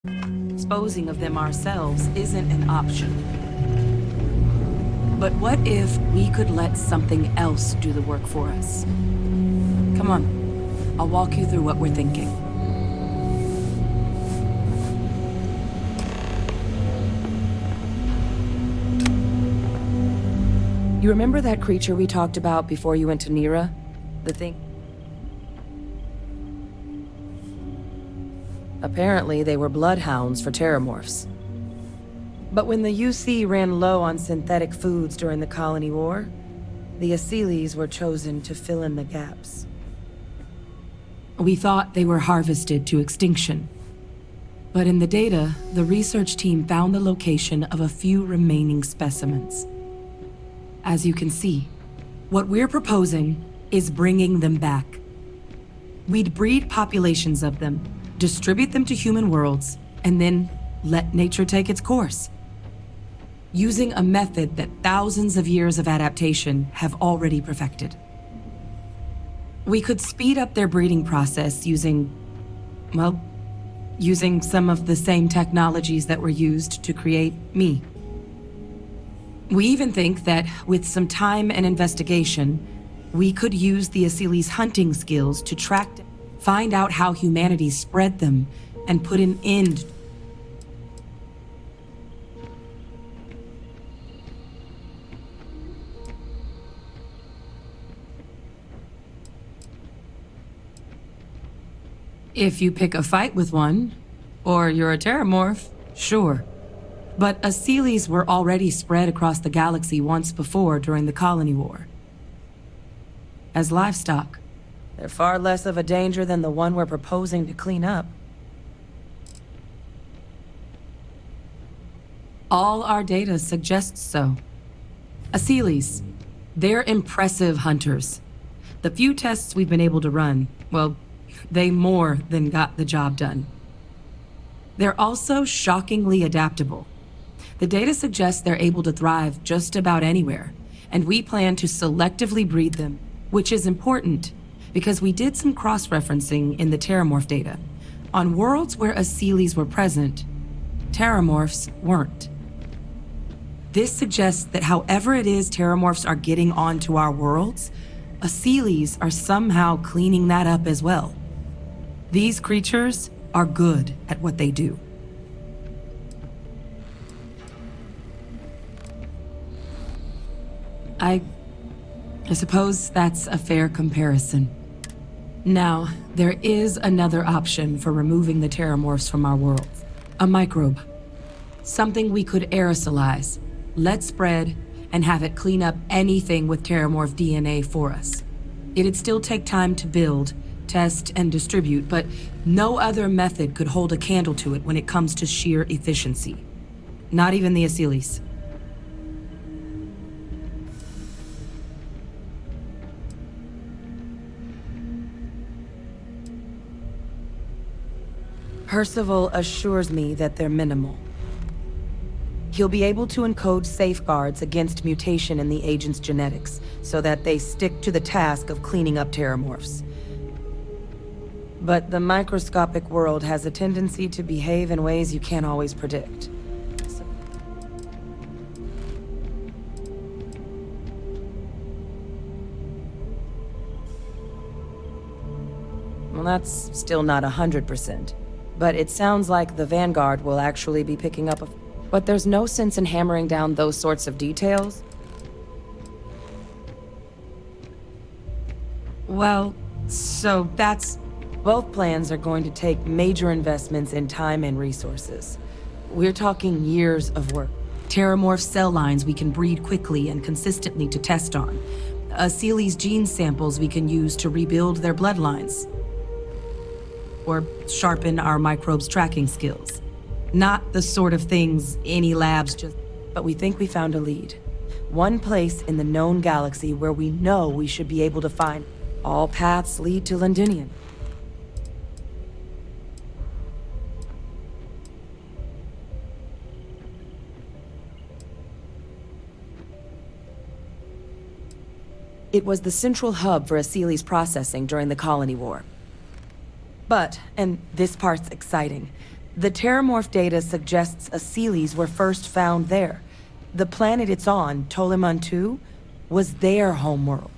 Disposing of them ourselves isn't an option. But what if we could let something else do the work for us? Come on, I'll walk you through what we're thinking. You remember that creature we talked about before you went to Nira? The thing? Apparently, they were bloodhounds for terramorphs. But when the UC ran low on synthetic foods during the Colony War, the Asylees were chosen to fill in the gaps. We thought they were harvested to extinction. But in the data, the research team found the location of a few remaining specimens. As you can see, what we're proposing is bringing them back. We'd breed populations of them, distribute them to human worlds, and then let nature take its course. Using a method that thousands of years of adaptation have already perfected. We could speed up their breeding process using some of the same technologies that were used to create me. We even think that with some time and investigation, we could use the Asylees' hunting skills to find out how humanity spread them, and put an end. If you pick a fight with one, or you're a terramorph, sure. But Asylees were already spread across the galaxy once before during the Colony War. As livestock, they're far less of a danger than the one we're proposing to clean up. All our data suggests so. Asylees, they're impressive hunters. The few tests we've been able to run, well, they more than got the job done. They're also shockingly adaptable. The data suggests they're able to thrive just about anywhere, and we plan to selectively breed them, which is important, because we did some cross-referencing in the terramorph data. On worlds where Asylees were present, terramorphs weren't. This suggests that however it is terramorphs are getting onto our worlds, Asylees are somehow cleaning that up as well. These creatures are good at what they do. I suppose that's a fair comparison. Now, there is another option for removing the terramorphs from our world. A microbe. Something we could aerosolize, let spread, and have it clean up anything with terramorph DNA for us. It'd still take time to build, test, and distribute, but no other method could hold a candle to it when it comes to sheer efficiency. Not even the Asylees. Percival assures me that they're minimal. He'll be able to encode safeguards against mutation in the agent's genetics, so that they stick to the task of cleaning up terramorphs. But the microscopic world has a tendency to behave in ways you can't always predict. Well, that's still not 100%. But it sounds like the Vanguard will actually be picking up But there's no sense in hammering down those sorts of details. Well, so that's... Both plans are going to take major investments in time and resources. We're talking years of work. Terramorph cell lines we can breed quickly and consistently to test on. Asylees gene samples we can use to rebuild their bloodlines. Or sharpen our microbes' tracking skills. Not the sort of things any labs just... But we think we found a lead. One place in the known galaxy where we know we should be able to find. All paths lead to Londinium. It was the central hub for Asylees processing during the Colony War. But, and this part's exciting, The terramorph data suggests Asylees were first found there. The planet it's on, Toliman 2, was their homeworld.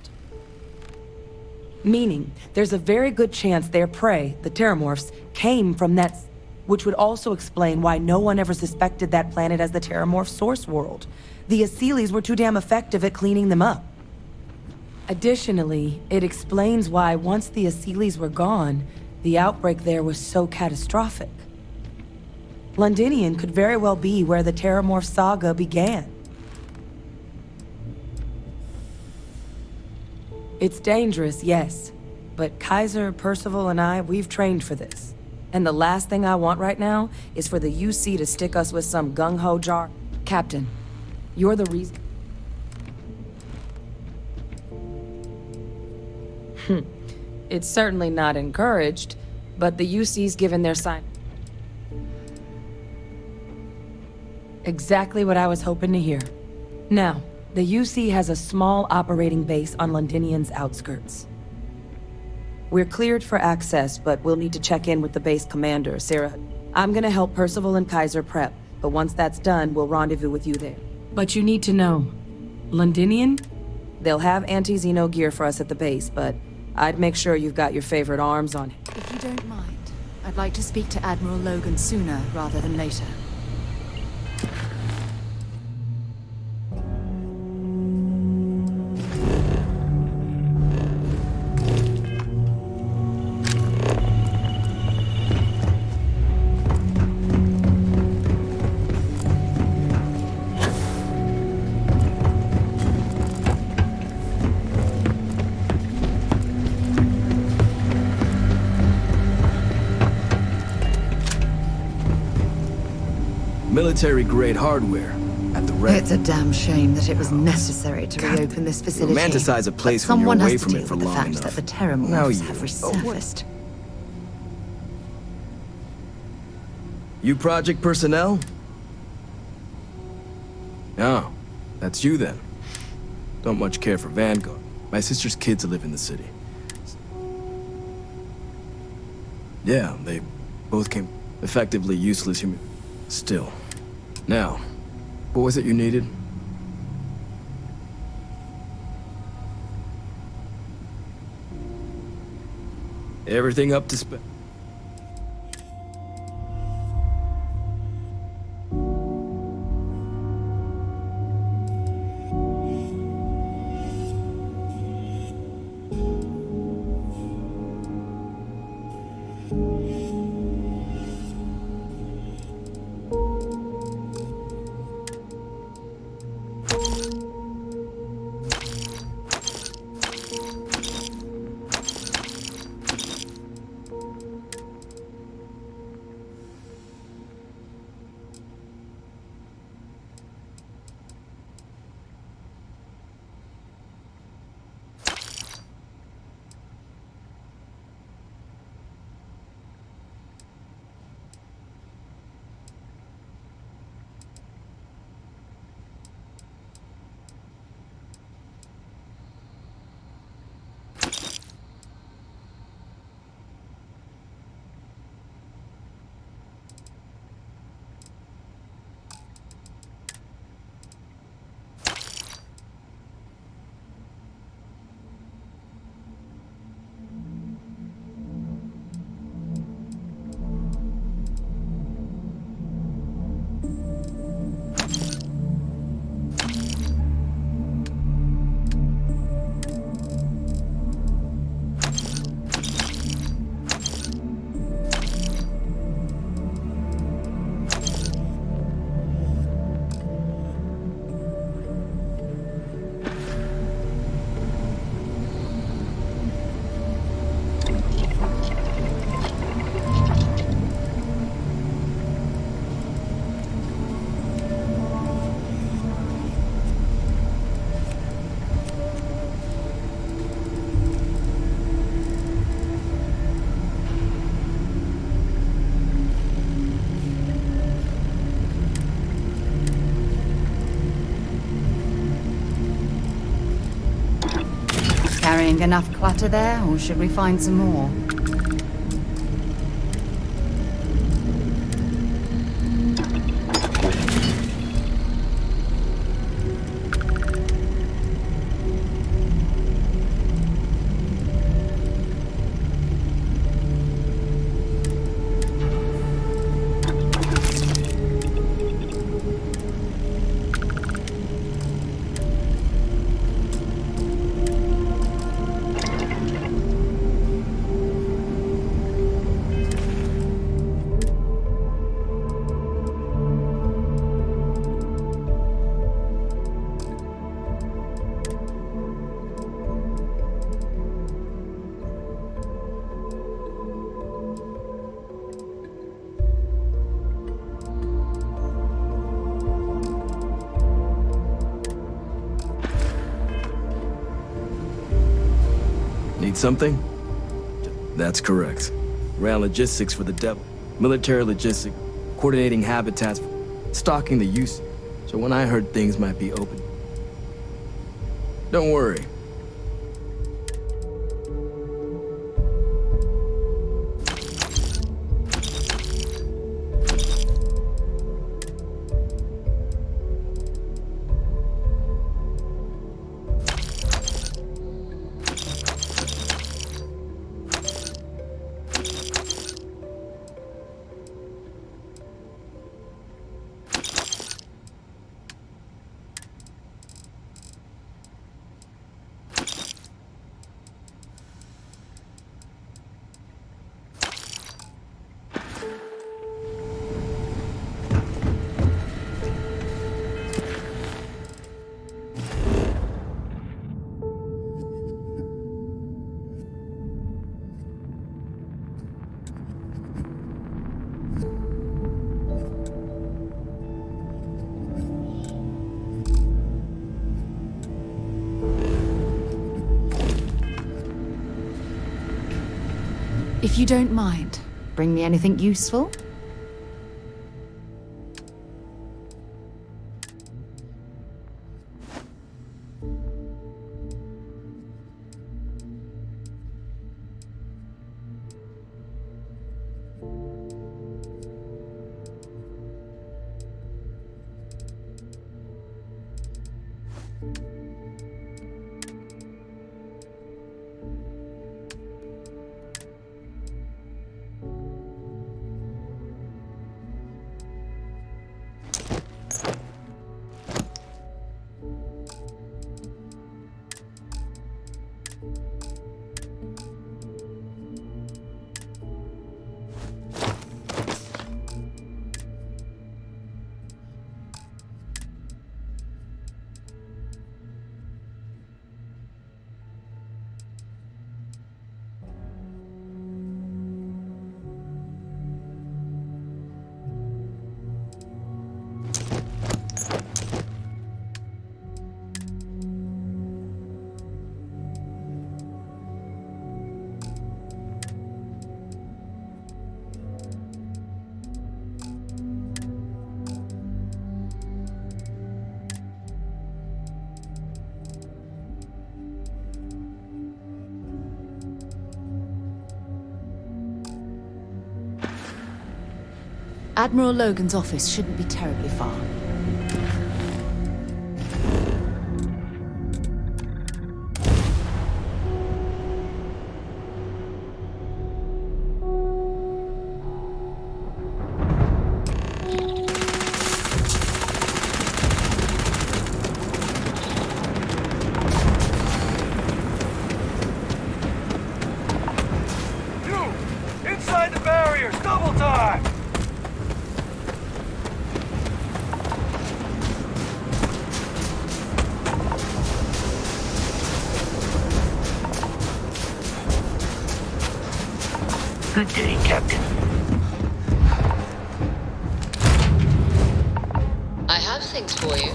Meaning, there's a very good chance their prey, the terramorphs, came from that, which would also explain why no one ever suspected that planet as the terramorph source world. The Asylees were too damn effective at cleaning them up. Additionally, it explains why once the Asylees were gone, the outbreak there was so catastrophic. Londinian could very well be where the terramorph saga began. It's dangerous, yes, but Kaiser, Percival, and I, we've trained for this. And the last thing I want right now is for the UC to stick us with some gung-ho jar. Captain, you're the reason. It's certainly not encouraged, but the UC's given their sign. Exactly what I was hoping to hear. Now, the UC has a small operating base on Londinian's outskirts. We're cleared for access, but we'll need to check in with the base commander, Sarah. I'm gonna help Percival and Kaiser prep, but once that's done, we'll rendezvous with you there. But you need to know, Londinian? They'll have anti-Xeno gear for us at the base, but I'd make sure you've got your favorite arms on. If you don't mind, I'd like to speak to Admiral Logan sooner rather than later. Military-grade hardware at the ready. It's a damn shame that it was necessary to reopen this facility. Romanticize a place when you're away from it for long someone has to deal with the fact that the terramorphs have resurfaced. You project personnel? Oh, that's you then. Don't much care for Vanguard. My sister's kids live in the city. Yeah, they both came effectively useless human. Still. Now, what was it you needed? Everything up to spec. Carrying enough clutter there, or should we find some more? Need something? That's correct. Ran logistics for the devil. Military logistics, coordinating habitats, stalking the use. So when I heard things might be open. Don't worry. If you don't mind, bring me anything useful? Admiral Logan's office shouldn't be terribly far. You! Inside the barriers! Double time! Good day, Captain. I have things for you.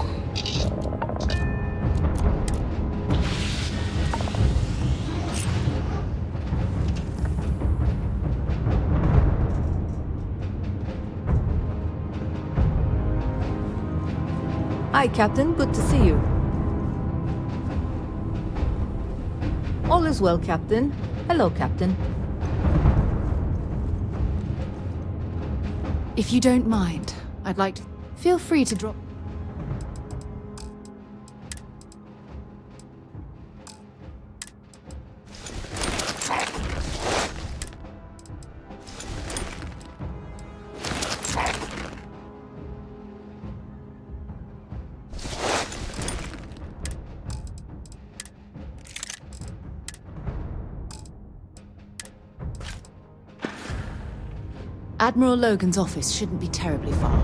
Hi, Captain. Good to see you. All is well, Captain. Hello, Captain. If you don't mind, I'd like to... Feel free to drop... Admiral Logan's office shouldn't be terribly far.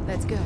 Let's go.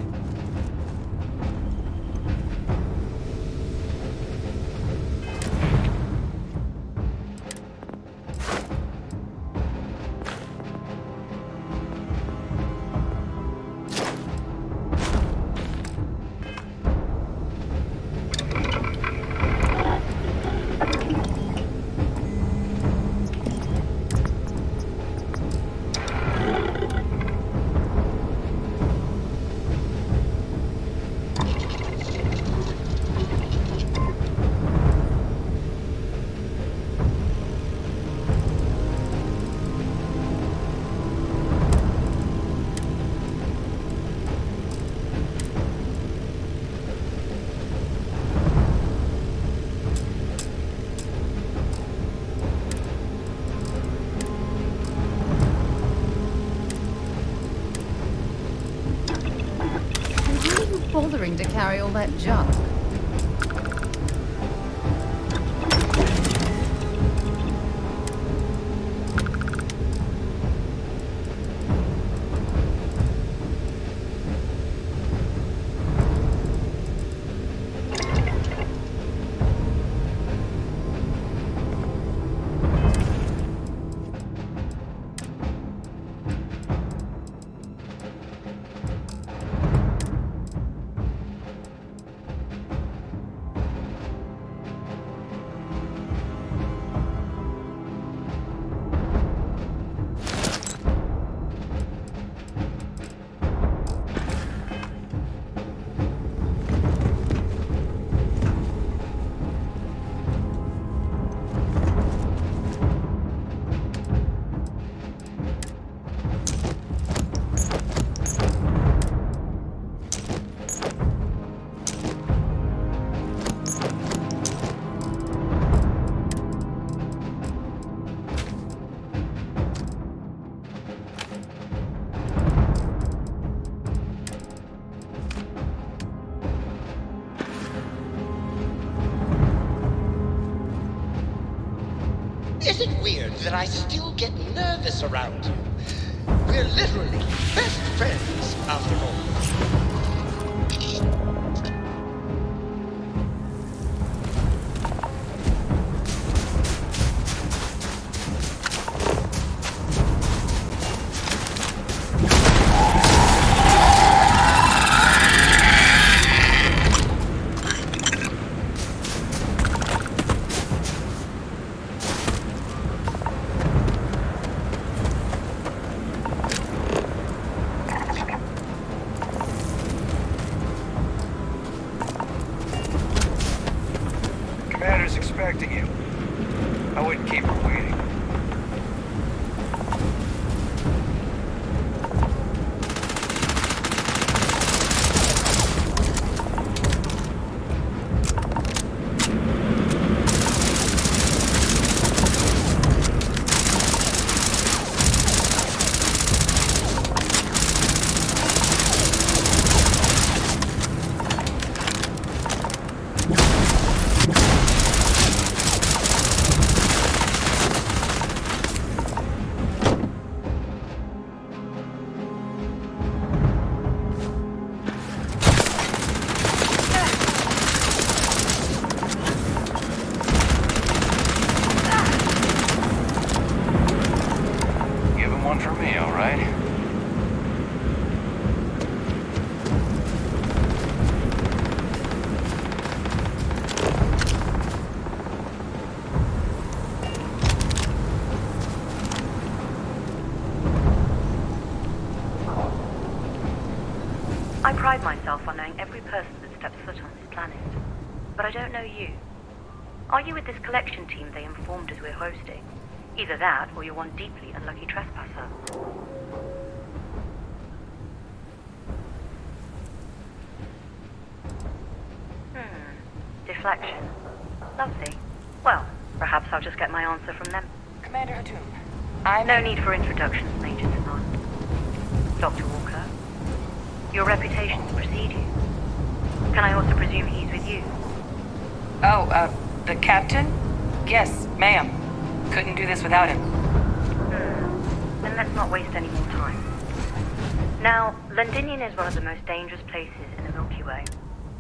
bothering to carry all that junk? Is it weird that I still get nervous around you? We're literally best friends, after all. Commander's expecting you. I wouldn't keep her waiting. One for me, all right? I pride myself on knowing every person that steps foot on this planet. But I don't know you. Are you with this collection team they informed us we're hosting? Either that, or you're one deeply unlucky trespasser. Deflection. Lovely. Well, perhaps I'll just get my answer from them. Commander Hatum, No need for introductions, Major Sanan. Dr. Walker, your reputations precede you. Can I also presume he's with you? The captain? Yes, ma'am. Couldn't do this without him. Then let's not waste any more time. Now, Londinian is one of the most dangerous places in the Milky Way.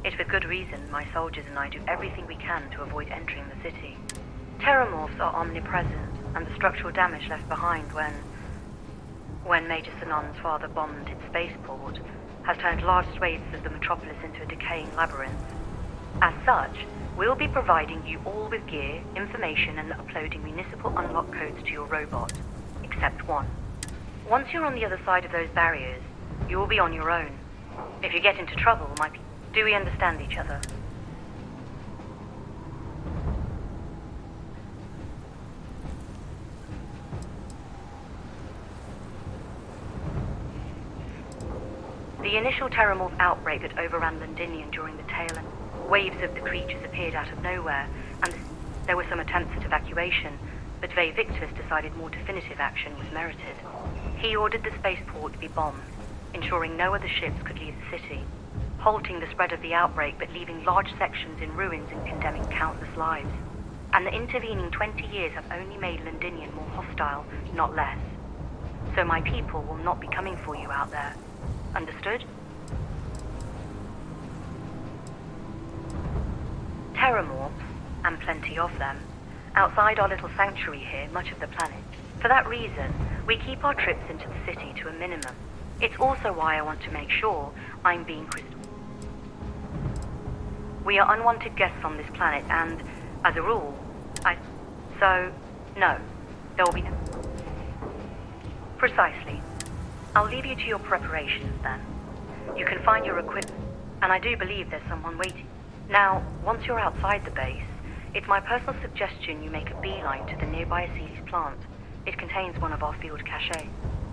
It's with good reason my soldiers and I do everything we can to avoid entering the city. Terramorphs are omnipresent, and the structural damage left behind when Major Sanan's father bombed its spaceport has turned large swathes of the metropolis into a decaying labyrinth. As such, we'll be providing you all with gear, information, and uploading municipal unlock codes to your robot. Except one. Once you're on the other side of those barriers, you will be on your own. If you get into trouble, do we understand each other? The initial Terramorph outbreak that overran Londinian during the tail end. Waves of the creatures appeared out of nowhere, and there were some attempts at evacuation, but Ve Victus decided more definitive action was merited. He ordered the spaceport to be bombed, ensuring no other ships could leave the city. halting the spread of the outbreak but leaving large sections in ruins and condemning countless lives. And the intervening 20 years have only made Londinian more hostile, not less. So my people will not be coming for you out there. Understood? Terramorphs, and plenty of them, outside our little sanctuary here, much of the planet. For that reason, we keep our trips into the city to a minimum. It's also why I want to make sure I'm being crystal. We are unwanted guests on this planet, and, as a rule, no, there will be no... Precisely. I'll leave you to your preparations, then. You can find your equipment, and I do believe there's someone waiting. Now, once you're outside the base, it's my personal suggestion you make a beeline to the nearby Aceles plant. It contains one of our field caches,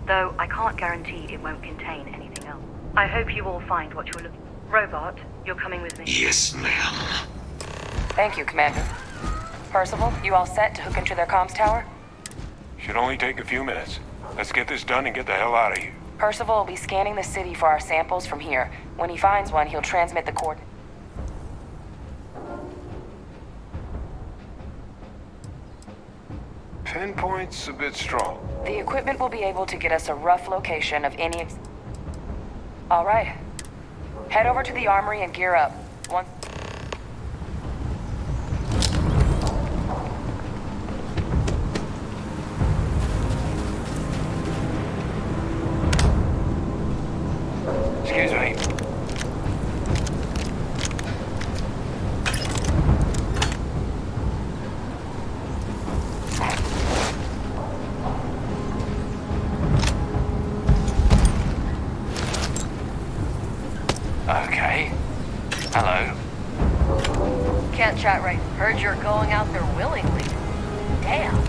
though I can't guarantee it won't contain anything else. I hope you all find what you're looking for. Robot, you're coming with me. Yes, ma'am. Thank you, Commander. Percival, you all set to hook into their comms tower? Should only take a few minutes. Let's get this done and get the hell out of here. Percival will be scanning the city for our samples from here. When he finds one, he'll transmit the coordinates. Pinpoint's a bit strong. The equipment will be able to get us a rough location of any... All right. Head over to the armory and gear up. Once... Excuse me. Okay. Hello. Can't chat right. Heard you're going out there willingly. Damn.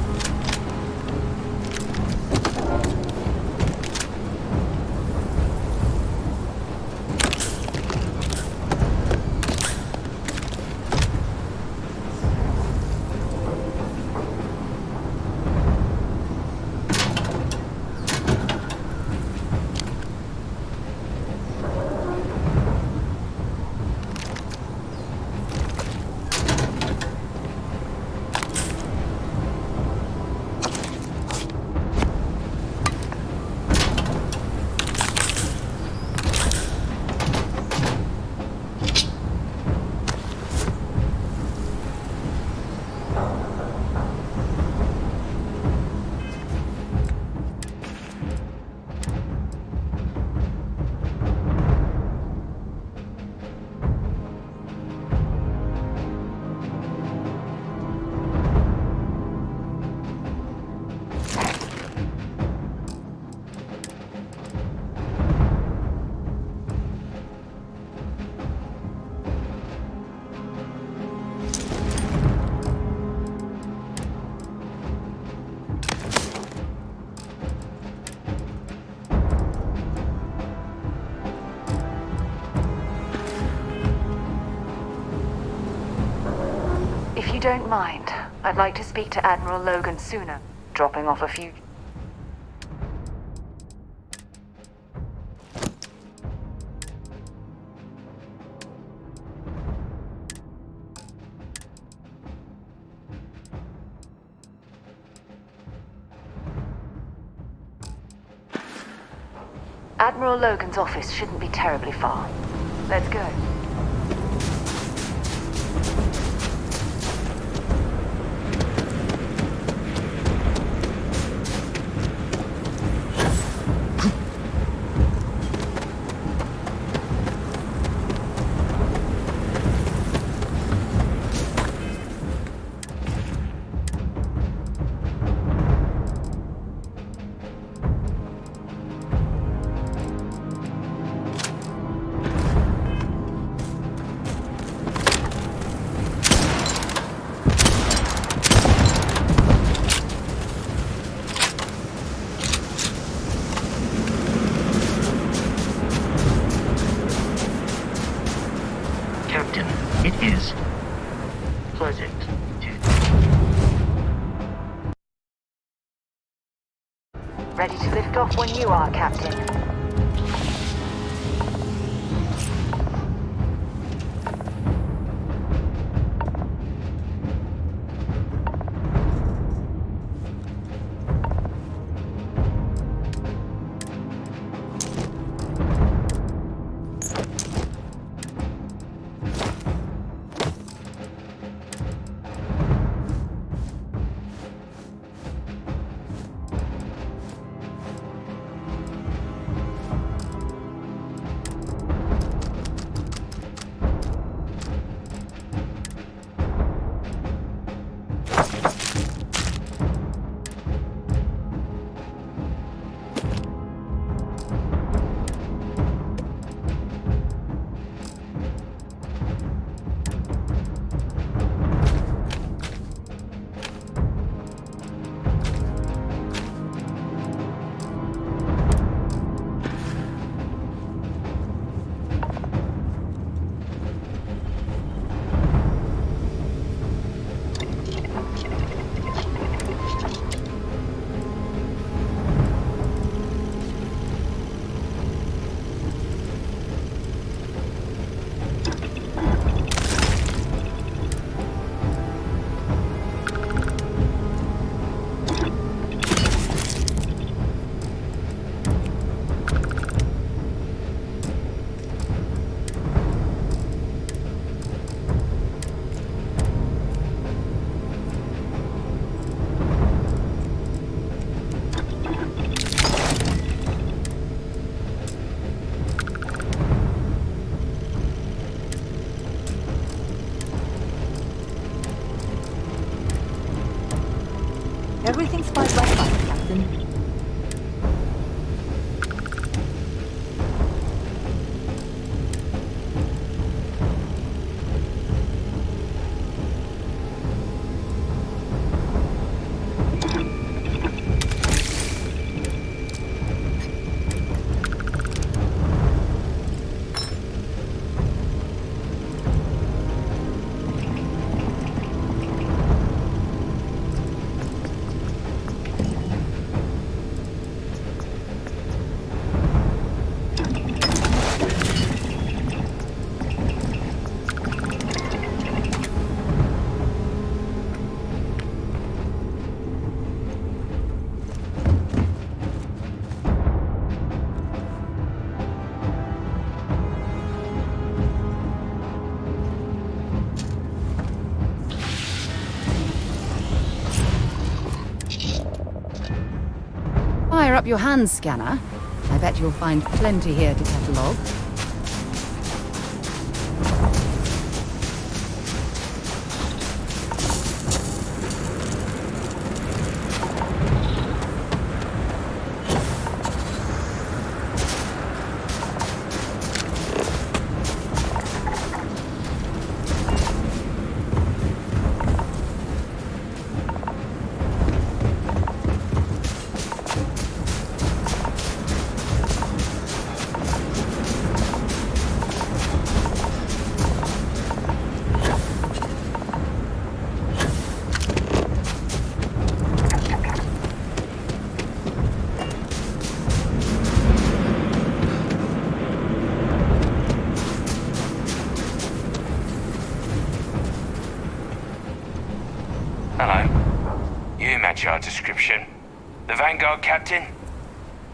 If you don't mind, I'd like to speak to Admiral Logan sooner. Dropping off a few... Admiral Logan's office shouldn't be terribly far. Let's go. It is pleasant to... Ready to lift off when you are, Captain. Everything's 5 by 5, Captain. Fire up your hand scanner. I bet you'll find plenty here to catalogue. Our description. The Vanguard captain?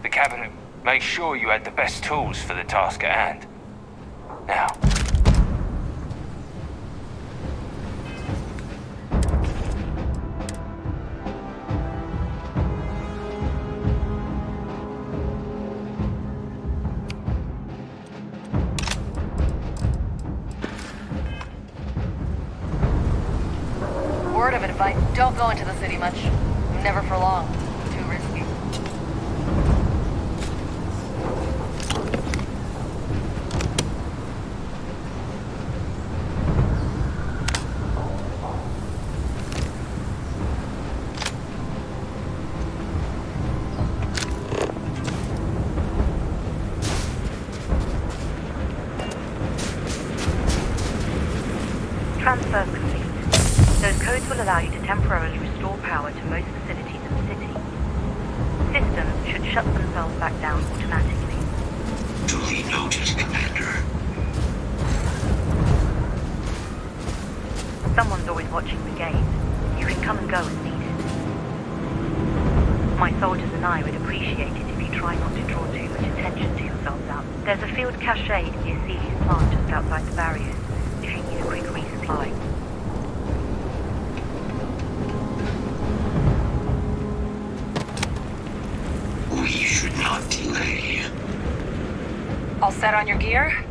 The cabinet made sure you had the best tools for the task at hand. Now. Word of advice, don't go into the city much. Never for long. Too risky. Transfer complete. Those codes will allow you to temporarily restore power to most facilities in the city. Systems should shut themselves back down automatically. Duly noted, Commander. Someone's always watching the gate. You can come and go as needed. My soldiers and I would appreciate it if you try not to draw too much attention to yourselves out. There's a field cache in the Asili's plant just outside the barriers, if you need a quick resupply. We should not delay. All set on your gear?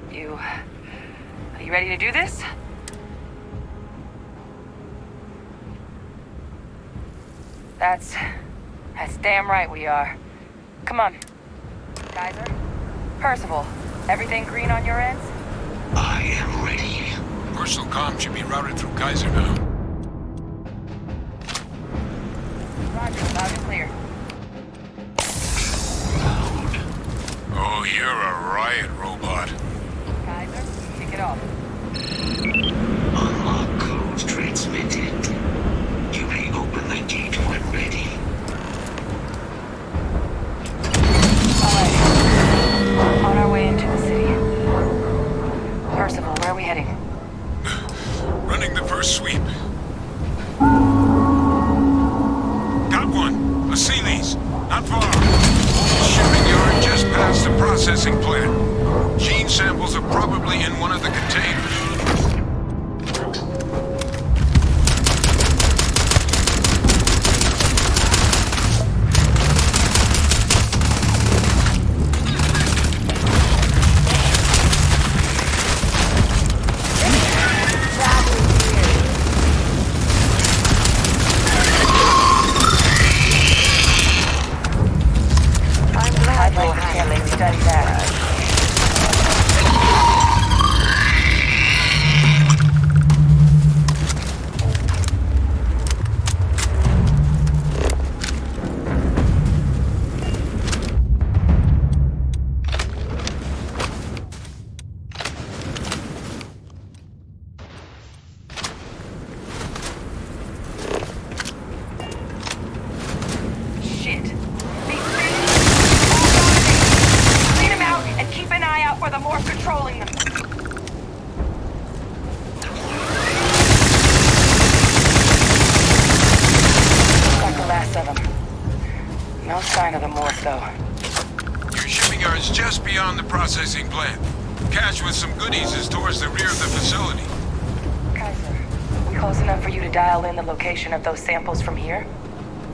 Are you ready to do this? That's damn right we are. Come on. Kaiser? Percival, everything green on your ends? I am ready. Personal comm should be routed through Kaiser now. Roger, loud and clear. Oh, you're a riot robot. Kaiser, kick it off. Unlock code transmitted. You may open the gate when ready. Alright. On our way into the city. Percival, where are we heading? Running the first sweep. Got one. Asili's. Not far. Shipping yard just past the processing plant. Gene samples are probably in one of the containers. the more controlling them. Like the last of them. No sign of the morph, though. Your shipping yard's just beyond the processing plant. Cache with some goodies is towards the rear of the facility. Kaiser, we close enough for you to dial in the location of those samples from here?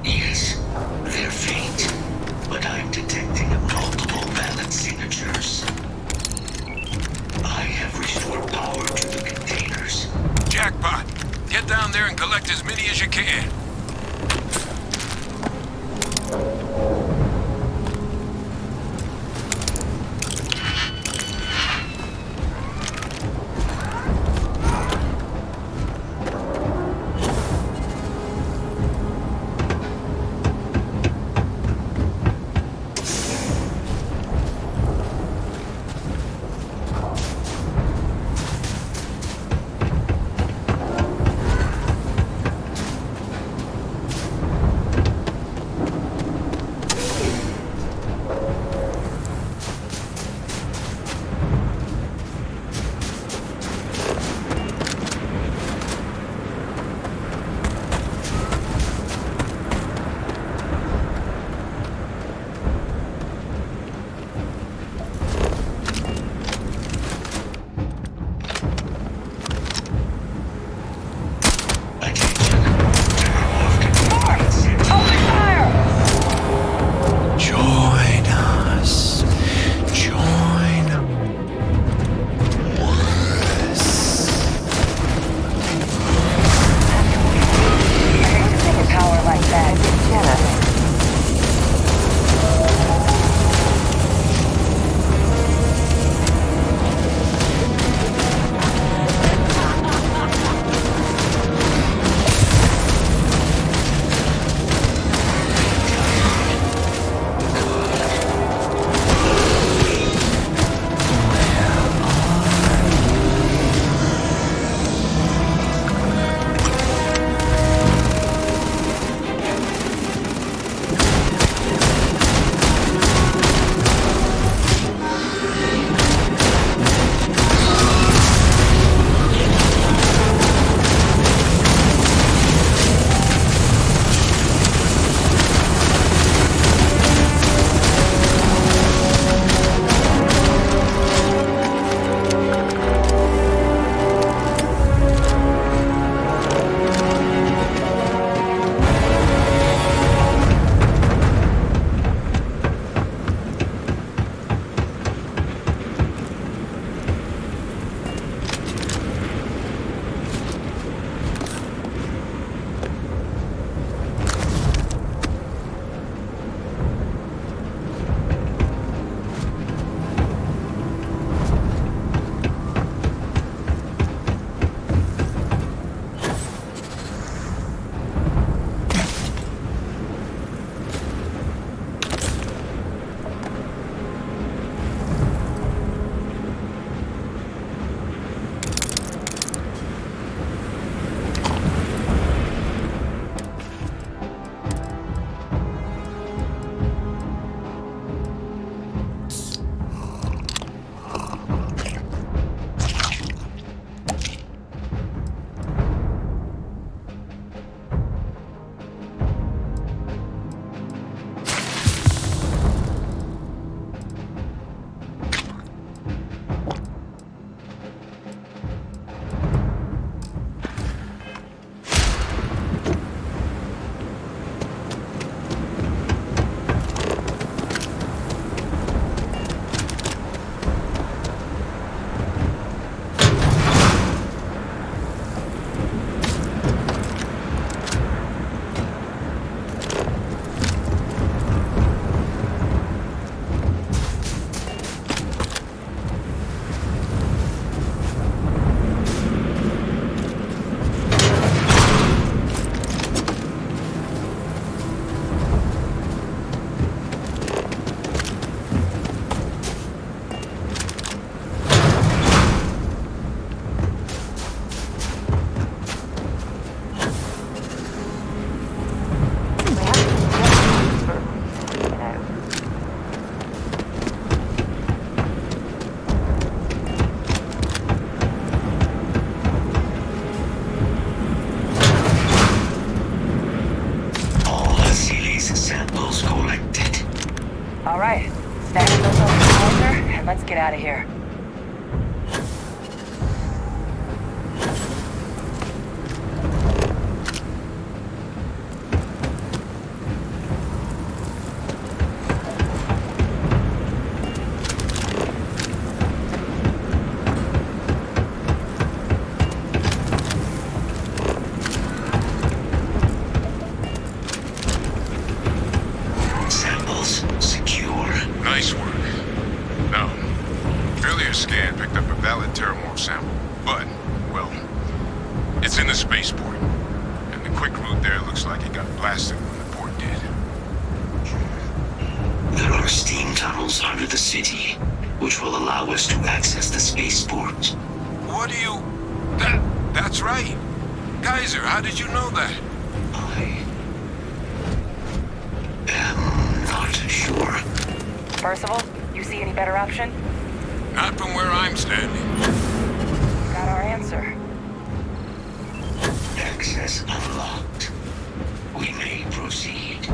Yes, they're faint, but I'm detecting multiple valid signatures. I have restored power to the containers. Jackpot! Get down there and collect as many as you can. out of here. Samples secure. Nice work. Now, earlier scan picked up a valid Terramorph sample, but, well, it's in the spaceport. And the quick route there looks like it got blasted when the port did. There are steam tunnels under the city, which will allow us to access the spaceport. What do you... That's right. Kaiser, how did you know that? I am not sure. Percival, you see any better option? Not from where I'm standing. Got our answer. Access unlocked. We may proceed.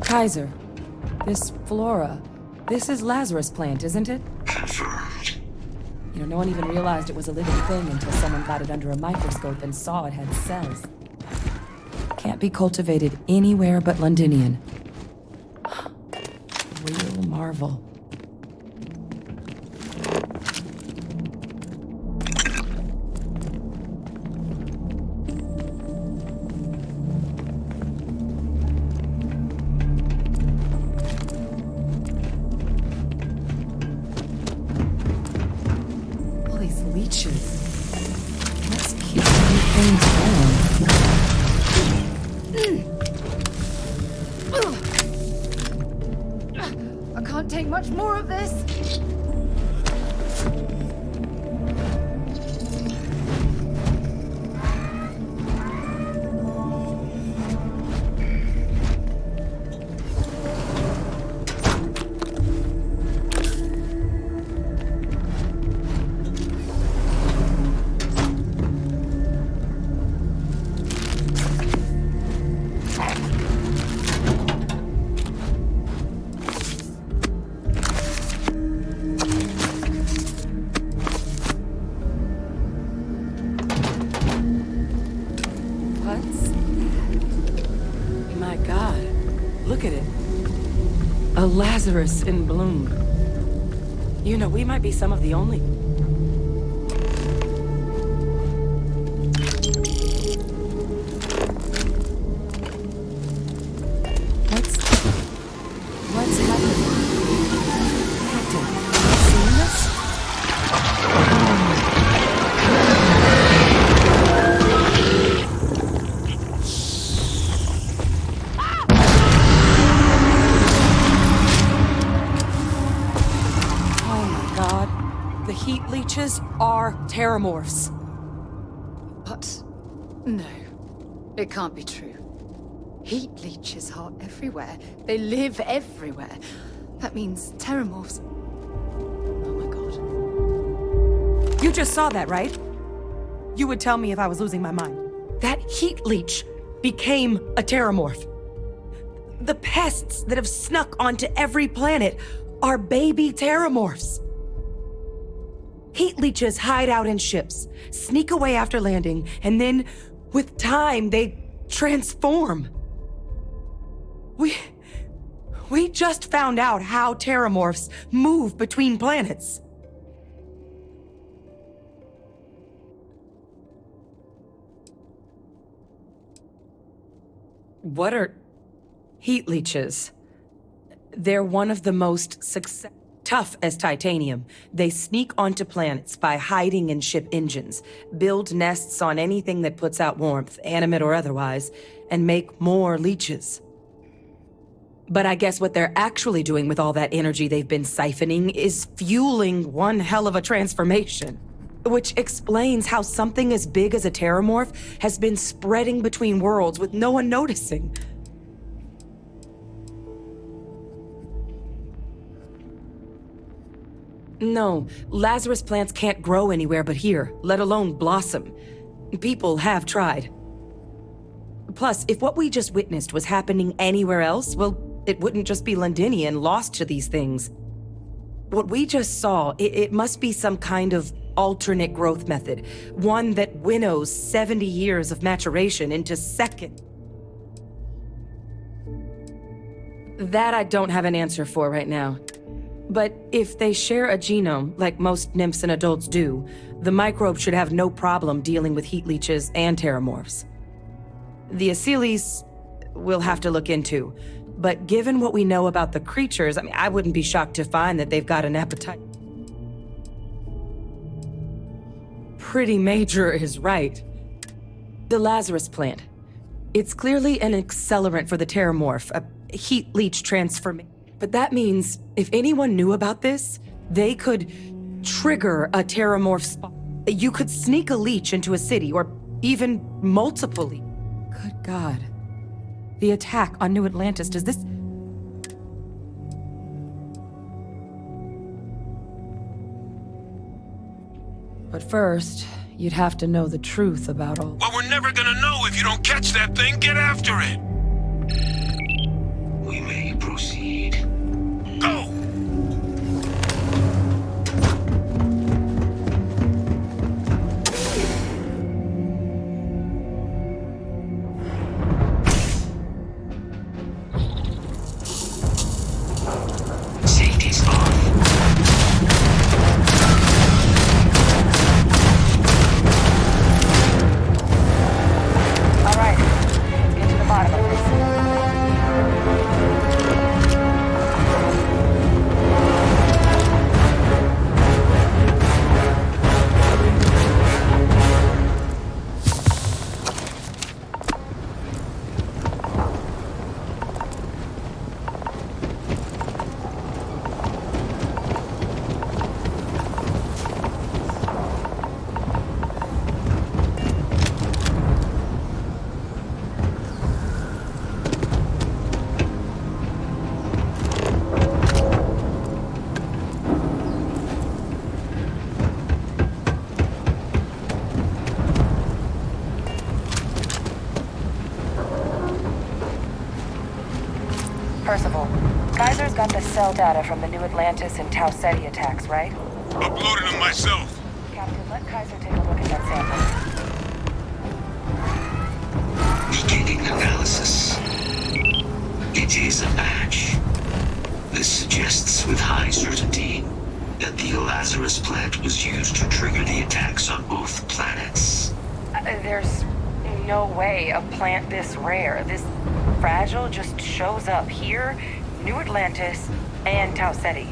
Kaiser, this flora, this is Lazarus plant, isn't it? Confirmed. You know, no one even realized it was a living thing until someone got it under a microscope and saw it had cells. Can't be cultivated anywhere but Londinian. Real marvel. Much more of this? Lazarus in bloom. You know, we might be some of the only... What's happening? Captain, have you seen this? Heat leeches are terramorphs. What? No. It can't be true. Heat leeches are everywhere. They live everywhere. That means terramorphs... Oh my god. You just saw that, right? You would tell me if I was losing my mind. That heat leech became a terramorph. The pests that have snuck onto every planet are baby terramorphs. Heat leeches hide out in ships, sneak away after landing, and then, with time, they transform. We just found out how terramorphs move between planets. What are heat leeches? They're one of the most tough as titanium. They sneak onto planets by hiding in ship engines, build nests on anything that puts out warmth, animate or otherwise, and make more leeches. But I guess what they're actually doing with all that energy they've been siphoning is fueling one hell of a transformation. Which explains how something as big as a terramorph has been spreading between worlds with no one noticing. No, Lazarus plants can't grow anywhere but here, let alone blossom. People have tried. Plus, if what we just witnessed was happening anywhere else, well, it wouldn't just be Londinian lost to these things. What we just saw, it must be some kind of alternate growth method, one that winnows 70 years of maturation into seconds. That I don't have an answer for right now. But if they share a genome, like most nymphs and adults do, the microbe should have no problem dealing with heat leeches and terramorphs. The Asylees, we'll have to look into. But given what we know about the creatures, I wouldn't be shocked to find that they've got an appetite. Pretty major is right. The Lazarus plant. It's clearly an accelerant for the terramorph, a heat leech transformation. But that means, if anyone knew about this, they could trigger a terramorph spot. You could sneak a leech into a city, or even multiple leeches. Good God. The attack on New Atlantis, does this... But first, you'd have to know the truth about all... Well, we're never gonna know if you don't catch that thing. Get after it! We may proceed. Go! Safety's off. All right, let's get to the bottom of this. Percival, Kaiser's got the cell data from the New Atlantis and Tau Ceti attacks, right? Uploaded them myself. Captain, let Kaiser take a look at that sample. Beginning analysis. It is a match. This suggests with high certainty that the Lazarus plant was used to trigger the attacks on both planets. There's no way a plant this rare, this fragile, just shows up here, New Atlantis, and Tau Ceti.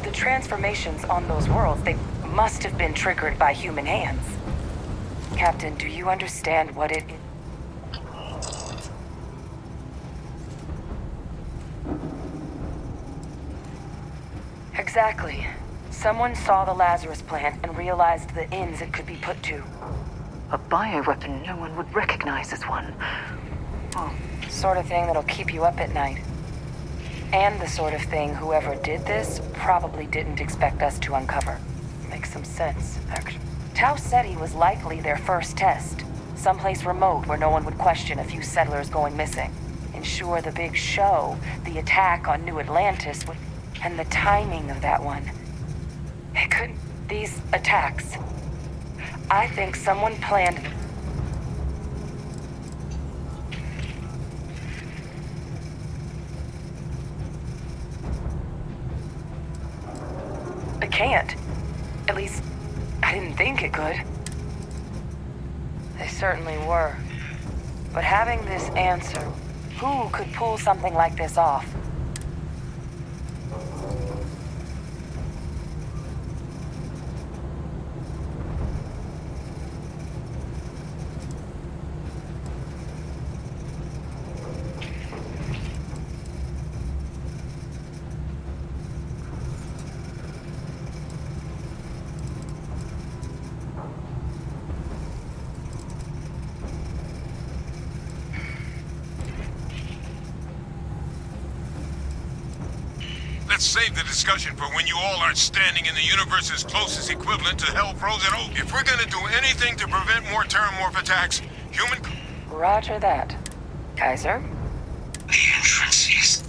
The transformations on those worlds, they must have been triggered by human hands. Captain, do you understand what it is? Exactly. Someone saw the Lazarus plant and realized the ends it could be put to. A bioweapon no one would recognize as one. Oh. Sort of thing that'll keep you up at night. And the sort of thing whoever did this probably didn't expect us to uncover. Makes some sense, actually. Tau Ceti was likely their first test. Someplace remote where no one would question a few settlers going missing. Ensure the big show, the attack on New Atlantis, and the timing of that one. It couldn't... These attacks... I think someone planned... It can't. At least, I didn't think it could. They certainly were. But having this answer Who could pull something like this off? Let's save the discussion for when you all aren't standing in the universe's closest equivalent to hell frozen oak. If we're gonna do anything to prevent more terramorph attacks, human... Roger that. Kaiser? The entrance is...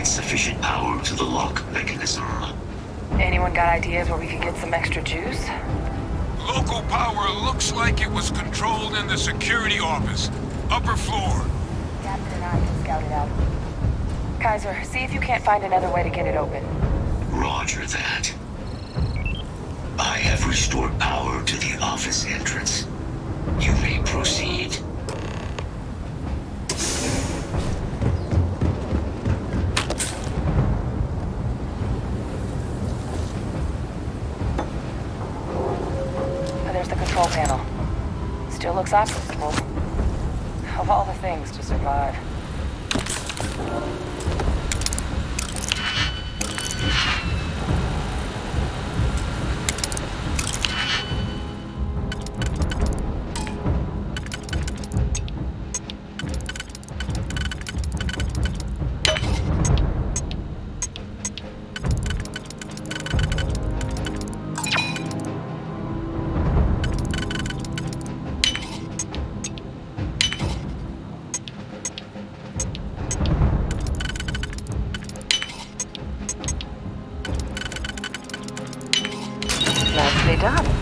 sufficient power to the lock mechanism. Anyone got ideas where we could get some extra juice? Local power looks like it was controlled in the security office. Upper floor. Captain and I can scout it out. Kaiser, see if you can't find another way to get it open. Roger that. I have restored power to the office entrance. You may proceed. There's the control panel. Still looks operable. Of all the things to survive. Nicely done.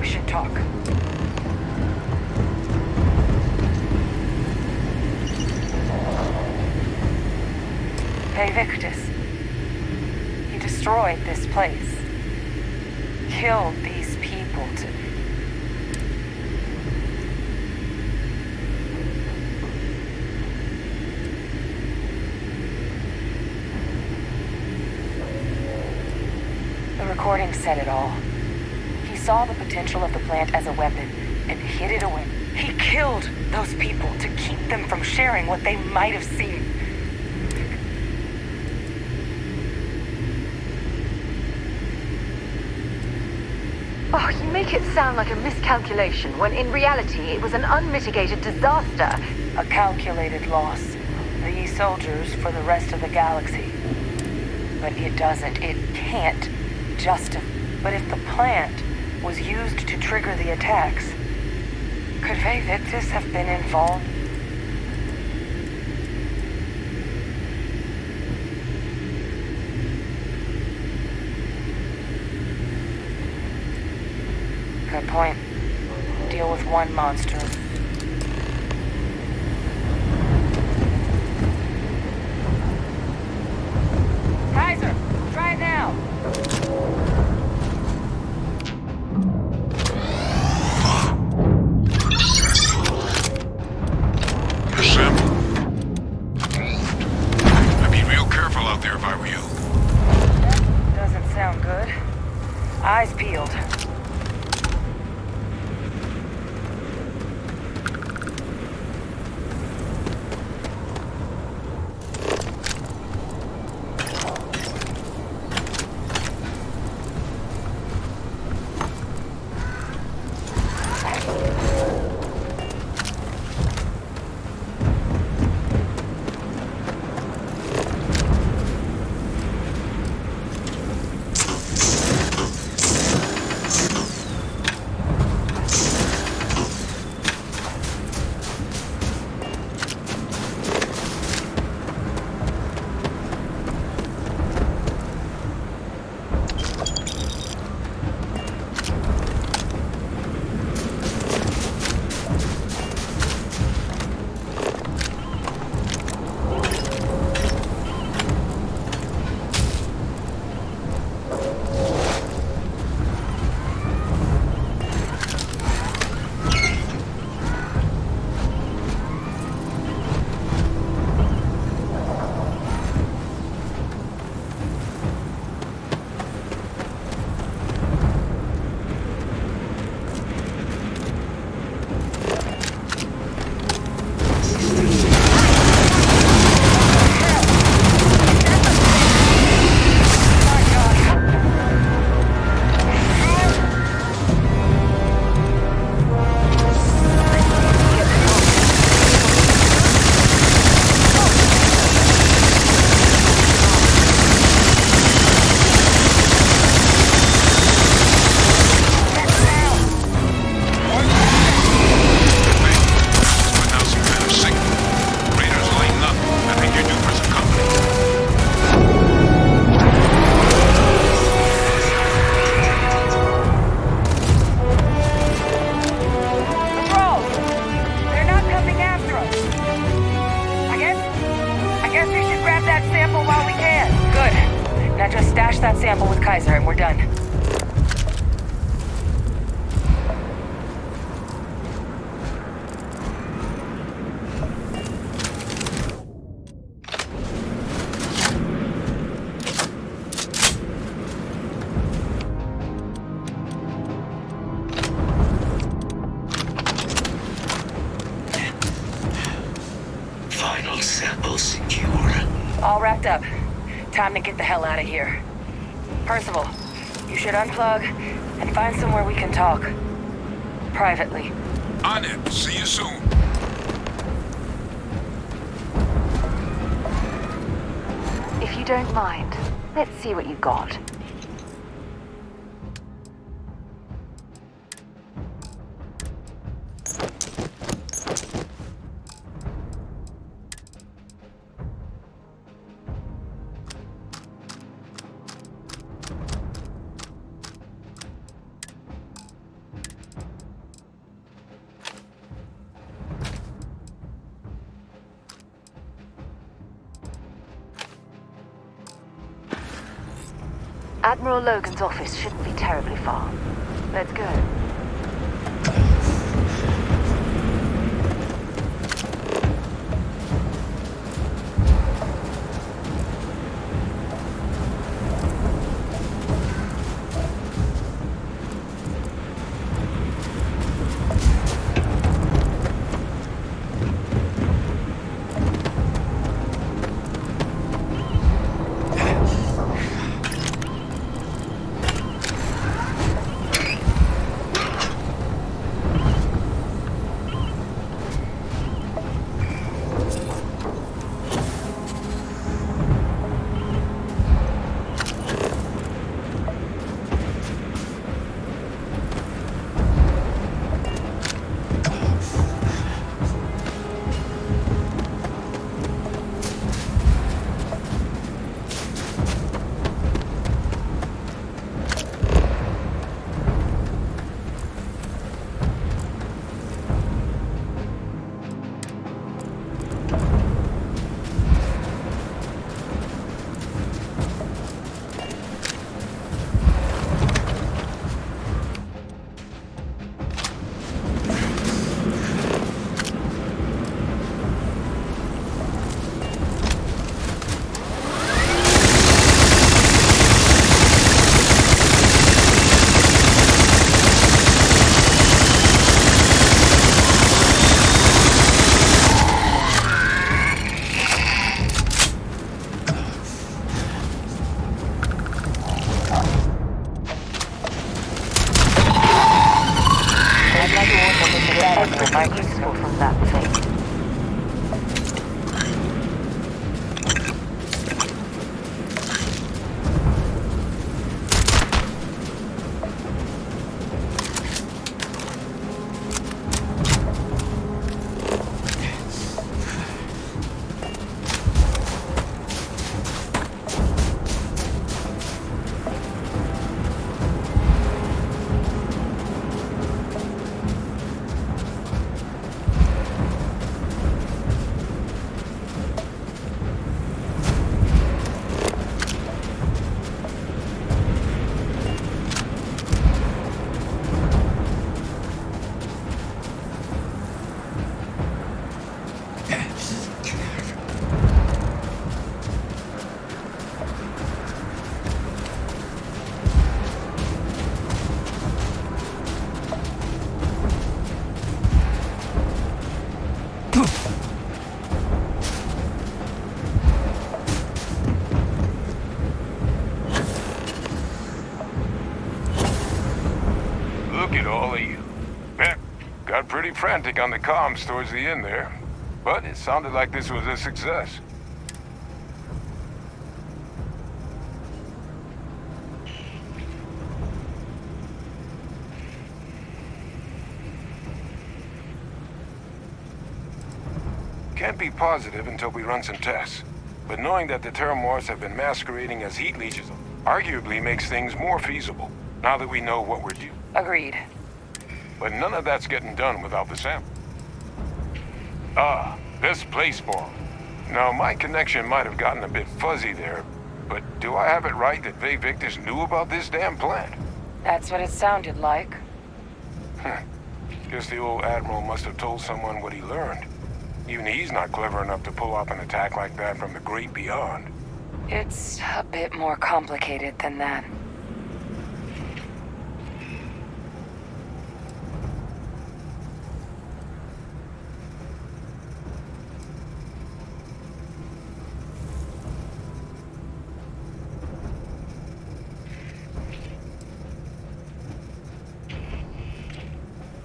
We should talk. Hey, Victus. You destroyed this place. Killed these people to... The recording said it all. He saw the potential of the plant as a weapon and hid it away. He killed those people to keep them from sharing what they might have seen. Oh, you make it sound like a miscalculation, when in reality it was an unmitigated disaster. A calculated loss. These soldiers for the rest of the galaxy. But it can't justify. But if the plant was used to trigger the attacks, could Faye Victus have been involved? Good point. Deal with one monster. Kaiser, try it now. Your sample. I'd be real careful out there if I were you. That doesn't sound good. Eyes peeled. that sample with Kaiser and we're done. Final sample secure. All wrapped up. Time to get the hell out of here. Percival, you should unplug and find somewhere we can talk. Privately. On it. See you soon. If you don't mind, let's see what you got. Admiral Logan's office shouldn't be terribly far. Let's go. Quite useful from that thing. Pretty frantic on the comms towards the end there, but it sounded like this was a success. Can't be positive until we run some tests, but knowing that the Terramorphs have been masquerading as heat leeches arguably makes things more feasible, now that we know what we're doing. Agreed. But none of that's getting done without the sample. This place bomb. Now, my connection might have gotten a bit fuzzy there, but do I have it right that Faye Victus knew about this damn plant? That's what it sounded like. Guess the old Admiral must have told someone what he learned. Even he's not clever enough to pull off an attack like that from the great beyond. It's a bit more complicated than that.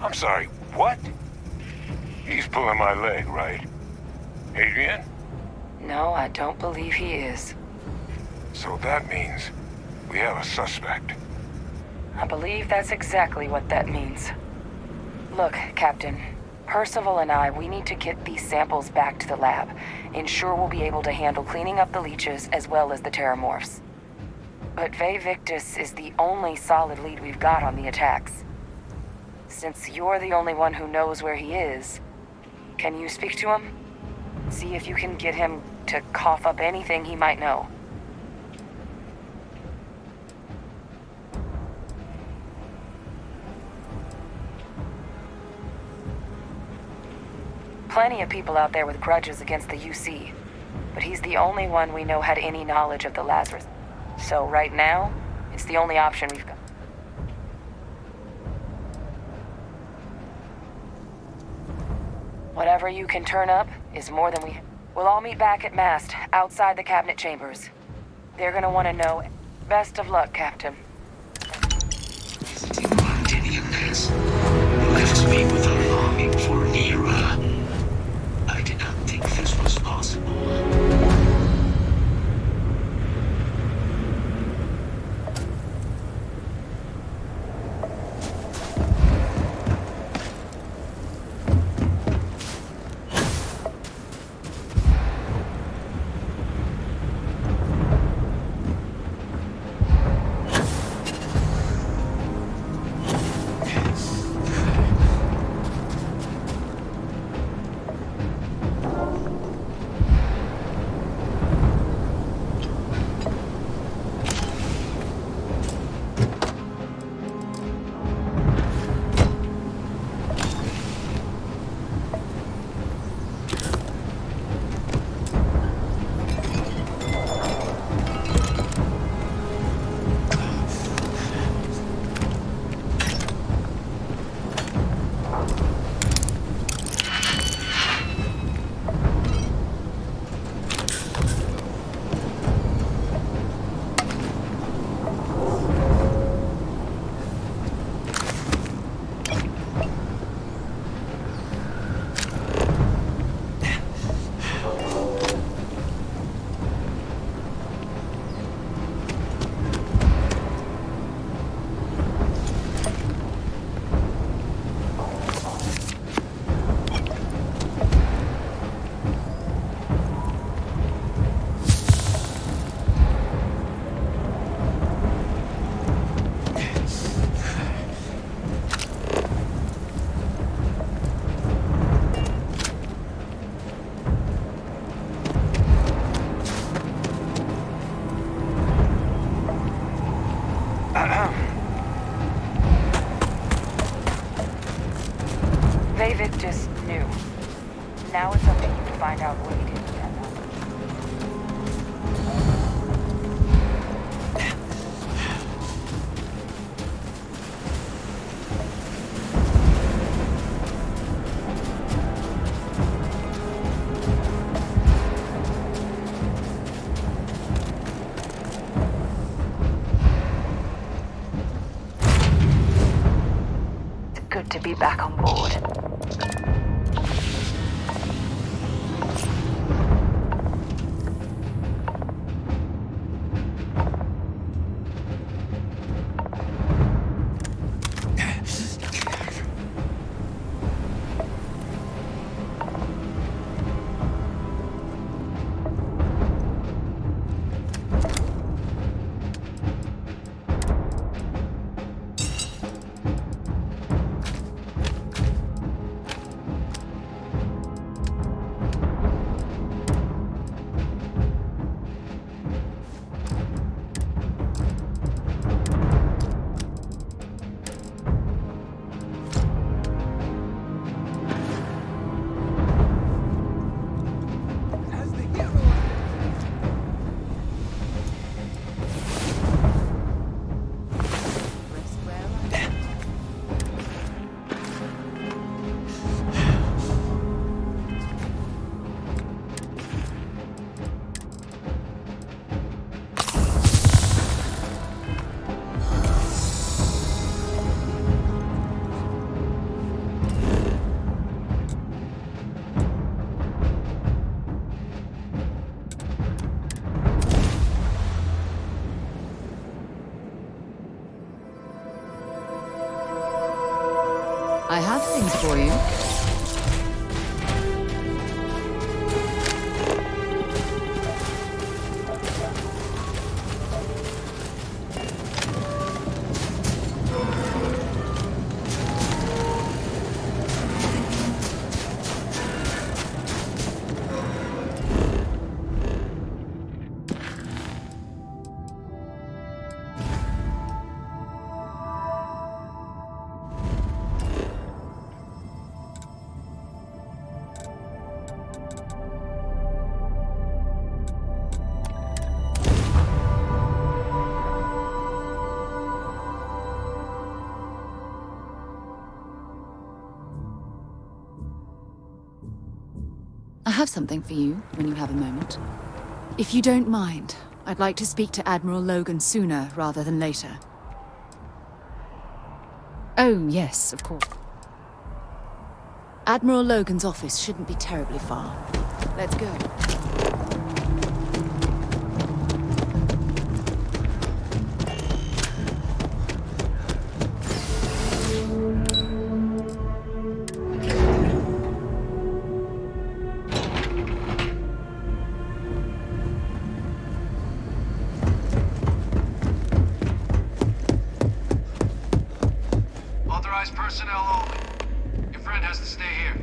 I'm sorry, what? He's pulling my leg, right? Adrian? No, I don't believe he is. So that means we have a suspect. I believe that's exactly what that means. Look, Captain. Percival and I, we need to get these samples back to the lab. Ensure we'll be able to handle cleaning up the leeches as well as the Terramorphs. But Faye Victus is the only solid lead we've got on the attacks. Since you're the only one who knows where he is, can you speak to him? See if you can get him to cough up anything he might know. plenty of people out there with grudges against the UC, but he's the only one we know had any knowledge of the Lazarus. So right now, it's the only option we've got. Whatever you can turn up is more than we... We'll all meet back at Mast, outside the cabinet chambers. They're gonna want to know. Best of luck, Captain. Visiting Londonians left me with a longing for an era. I did not think this was possible. David just knew. Now it's up to you to find out what he did with that knowledge. It's good to be back on board. I have things for you. have something for you when you have a moment. If you don't mind, I'd like to speak to Admiral Logan sooner rather than later. Oh, yes, of course. Admiral Logan's office shouldn't be terribly far. Let's go. Authorized personnel only. Your friend has to stay here.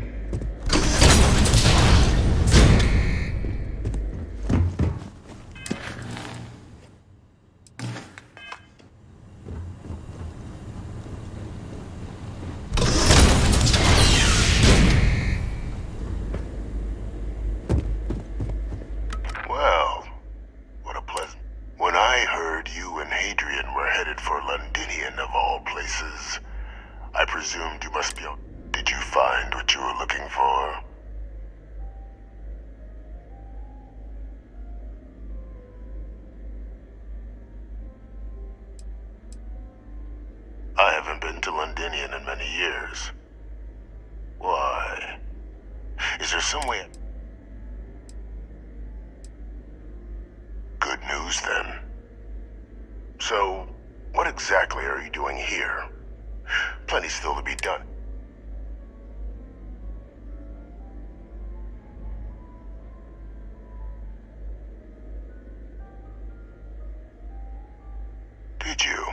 Well, what a pleasant... When I heard you and Hadrian were headed for Londinian of all places, I presumed you must be... Did you find what you were looking for? I haven't been to Londinian in many years. Why? Is there some way... Good news, then. So, what exactly are you doing here? Plenty still to be done. Did you?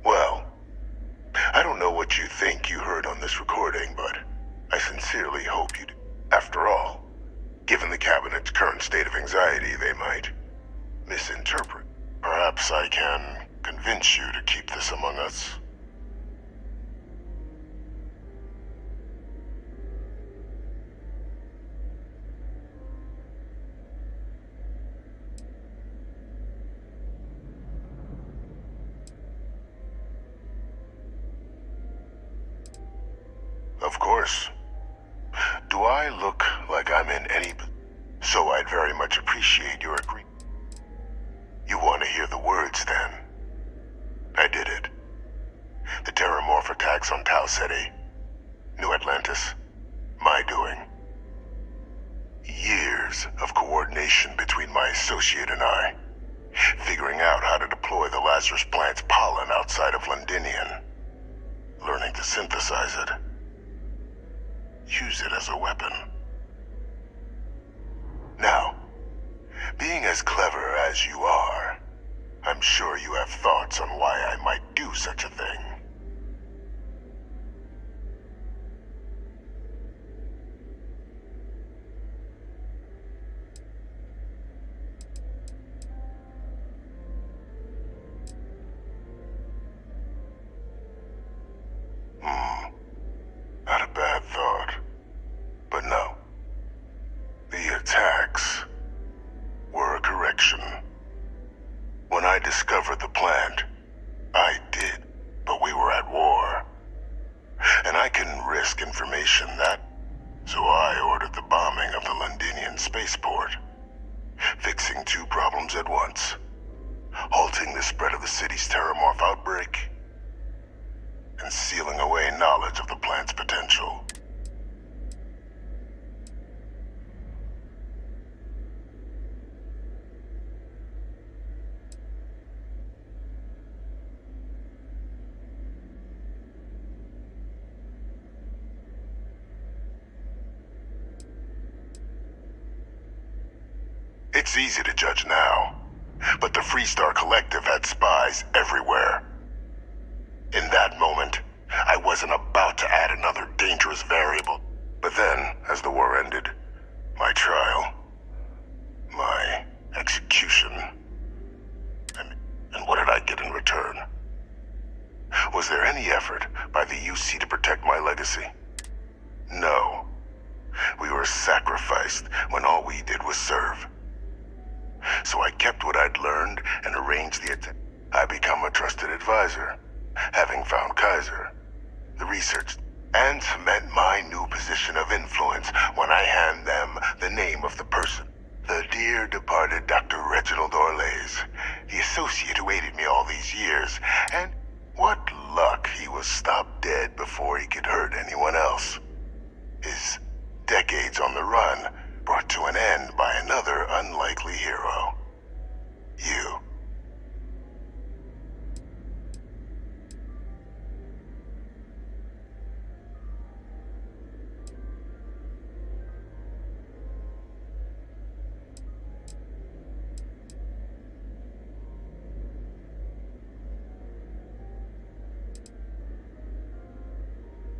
Well, I don't know what you think you heard on this recording, but I sincerely hope you did. After all, given the Cabinet's current state of anxiety, they might misinterpret. Perhaps I can convince you to keep this among us. Of course. Do I look like I'm in any... So I'd very much appreciate your agreement. You want to hear the words, then? I did it. The Terramorph attacks on Tau Ceti, New Atlantis, my doing. Years of coordination between my associate and I, figuring out how to deploy the Lazarus plant's pollen outside of Londinian, learning to synthesize it, use it as a weapon. Now, being as clever as you are, I'm sure you have thoughts on why I might do such a thing. Not a bad thought. But no. The attacks were a correction. When I discovered the plant, I did, but we were at war. And I couldn't risk information that... So I ordered the bombing of the Londinian spaceport, fixing two problems at once. Halting the spread of the city's Terramorph outbreak, and sealing away knowledge of the plant's potential. It's easy to judge now, but the Freestar Collective had spies everywhere. In that moment, I wasn't about to add another dangerous variable. But then, as the war ended, my trial, my execution, and what did I get in return? Was there any effort by the UC to protect my legacy? No. We were sacrificed when all we did was serve. So I kept what I'd learned and arranged the attack. I become a trusted advisor, having found Kaiser, the research. and cement my new position of influence when I hand them the name of the person. The dear departed Dr. Reginald Orlays, the associate who aided me all these years, and what luck he was stopped dead before he could hurt anyone else. His decades on the run brought to an end by another unlikely hero. You.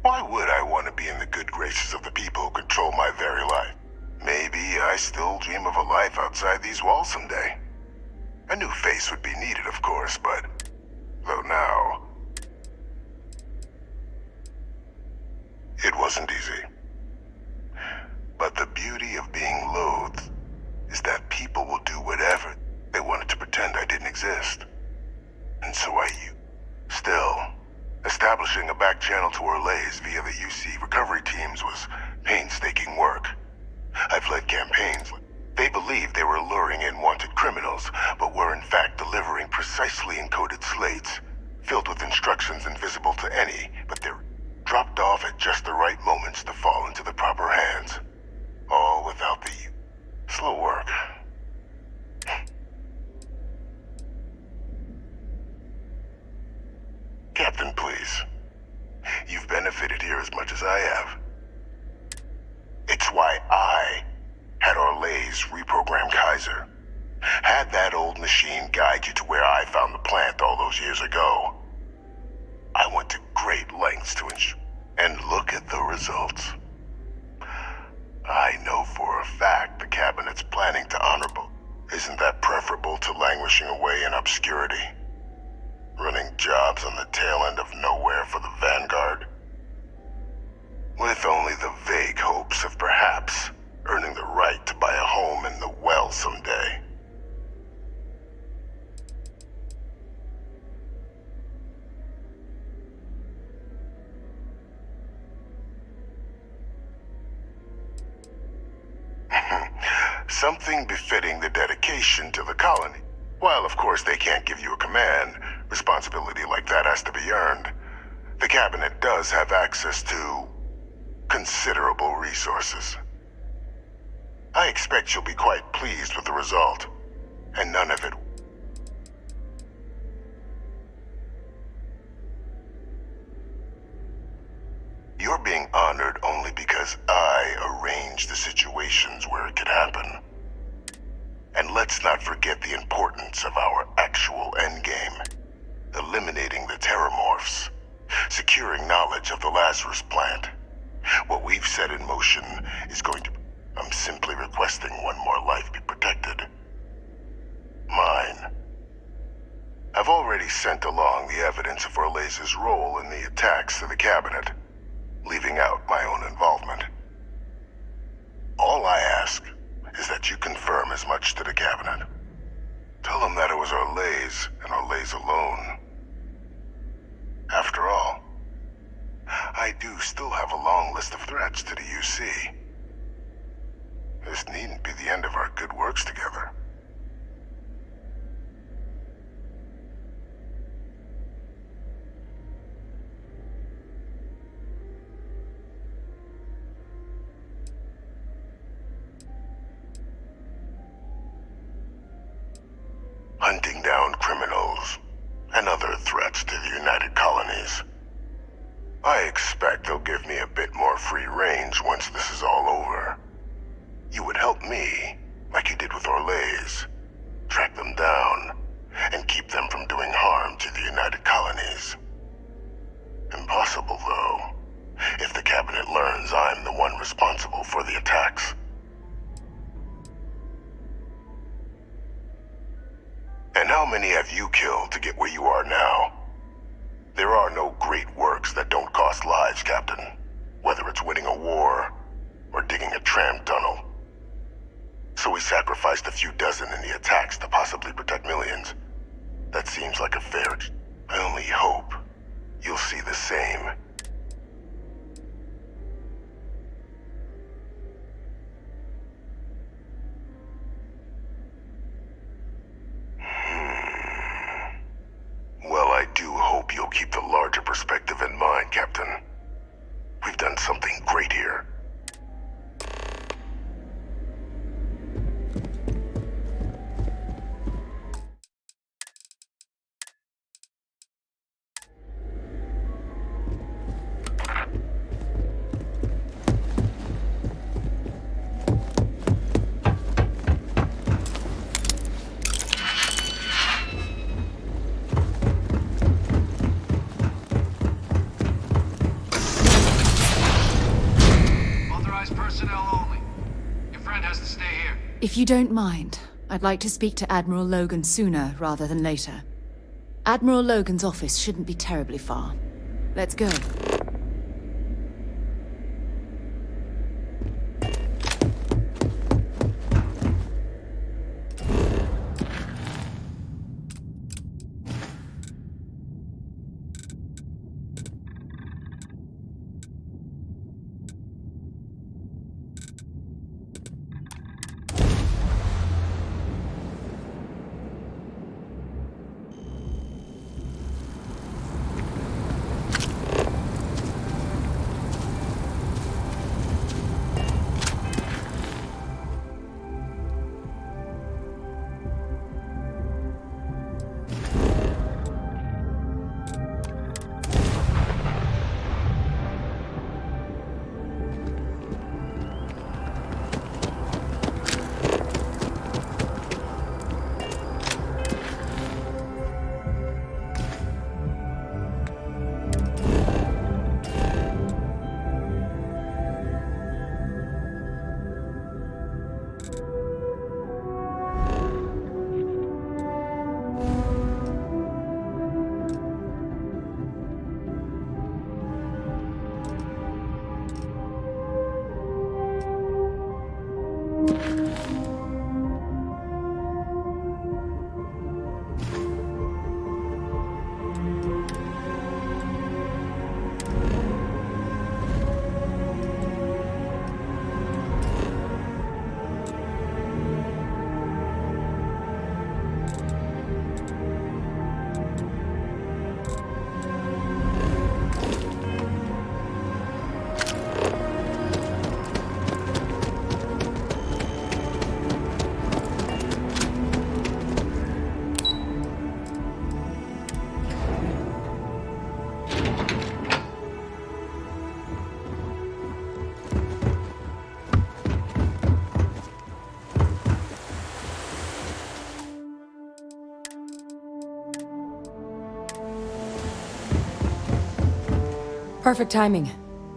Why would I want to be in the good graces of the people who control my very life? Maybe I still dream of a life outside these walls someday. A new face would be needed, of course, but... though now... it wasn't easy. But the beauty of being loathed is that people will do whatever they wanted to pretend I didn't exist. And so Still, establishing a back channel to Orlays via the UC recovery teams was painstaking work. I've led campaigns. They believed they were luring in wanted criminals, but were in fact delivering precisely encoded slates, filled with instructions invisible to any, but they're dropped off at just the right moments to fall into the proper hands. All without the slow work. Captain, please. You've benefited here as much as I have. It's why I had Orlays reprogram Kaiser. Had that old machine guide you to where I found the plant all those years ago. I went to great lengths to ensure. And look at the results. I know for a fact the Cabinet's planning to honorable. Isn't that preferable to languishing away in obscurity? Running jobs on the tail end of nowhere for the Vanguard? With only the vague hopes of perhaps earning the right to buy a home in the well someday. Something befitting the dedication to the colony. While of course they can't give you a command, responsibility like that has to be earned. The Cabinet does have access to considerable resources. I expect you'll be quite pleased with the result, and none of it. You're being honored only because I arranged the situations where it could happen. And let's not forget the importance of our actual endgame. Eliminating the Terramorphs. Securing knowledge of the Lazarus plant. What we've set in motion is going to... I'm simply requesting one more life be protected. Mine. I've already sent along the evidence of Orlays' role in the attacks to the Cabinet, leaving out my own involvement. All I ask is that you confirm as much to the Cabinet. Tell them that it was Orlays and Orlays alone. After all, I do still have a long list of threats to the UC. This needn't be the end of our good works together. Hunting down criminals and other threats to the United Colonies. I expect they'll give me a bit more free range once this is all over. You would help me, like you did with Orlays, track them down and keep them from doing harm to the United Colonies. Impossible, though, if the Cabinet learns I'm the one responsible for the attacks. And how many have you killed to get where you are now? There are no great works that don't cost lives, Captain. Whether it's winning a war or digging a tram tunnel. So we sacrificed a few dozen in the attacks to possibly protect millions. That seems like a fair... I only hope you'll see the same. hope you'll keep the larger perspective in mind, Captain. We've done something great here. If you don't mind, I'd like to speak to Admiral Logan sooner rather than later. Admiral Logan's office shouldn't be terribly far. Let's go. Perfect timing.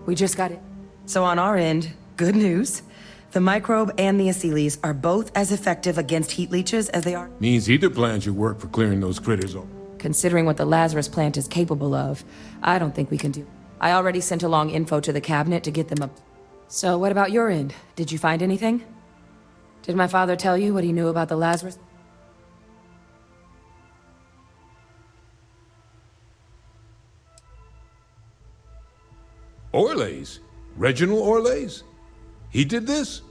We just got it. So on our end, good news. The microbe and the acyles are both as effective against heat leeches as they are. Means either plan should work for clearing those critters off. Considering what the Lazarus plant is capable of, I don't think we can do. I already sent along info to the cabinet to get them up. So what about your end? Did you find anything? Did my father tell you what he knew about the Lazarus? Orlays? Reginald Orlays? He did this?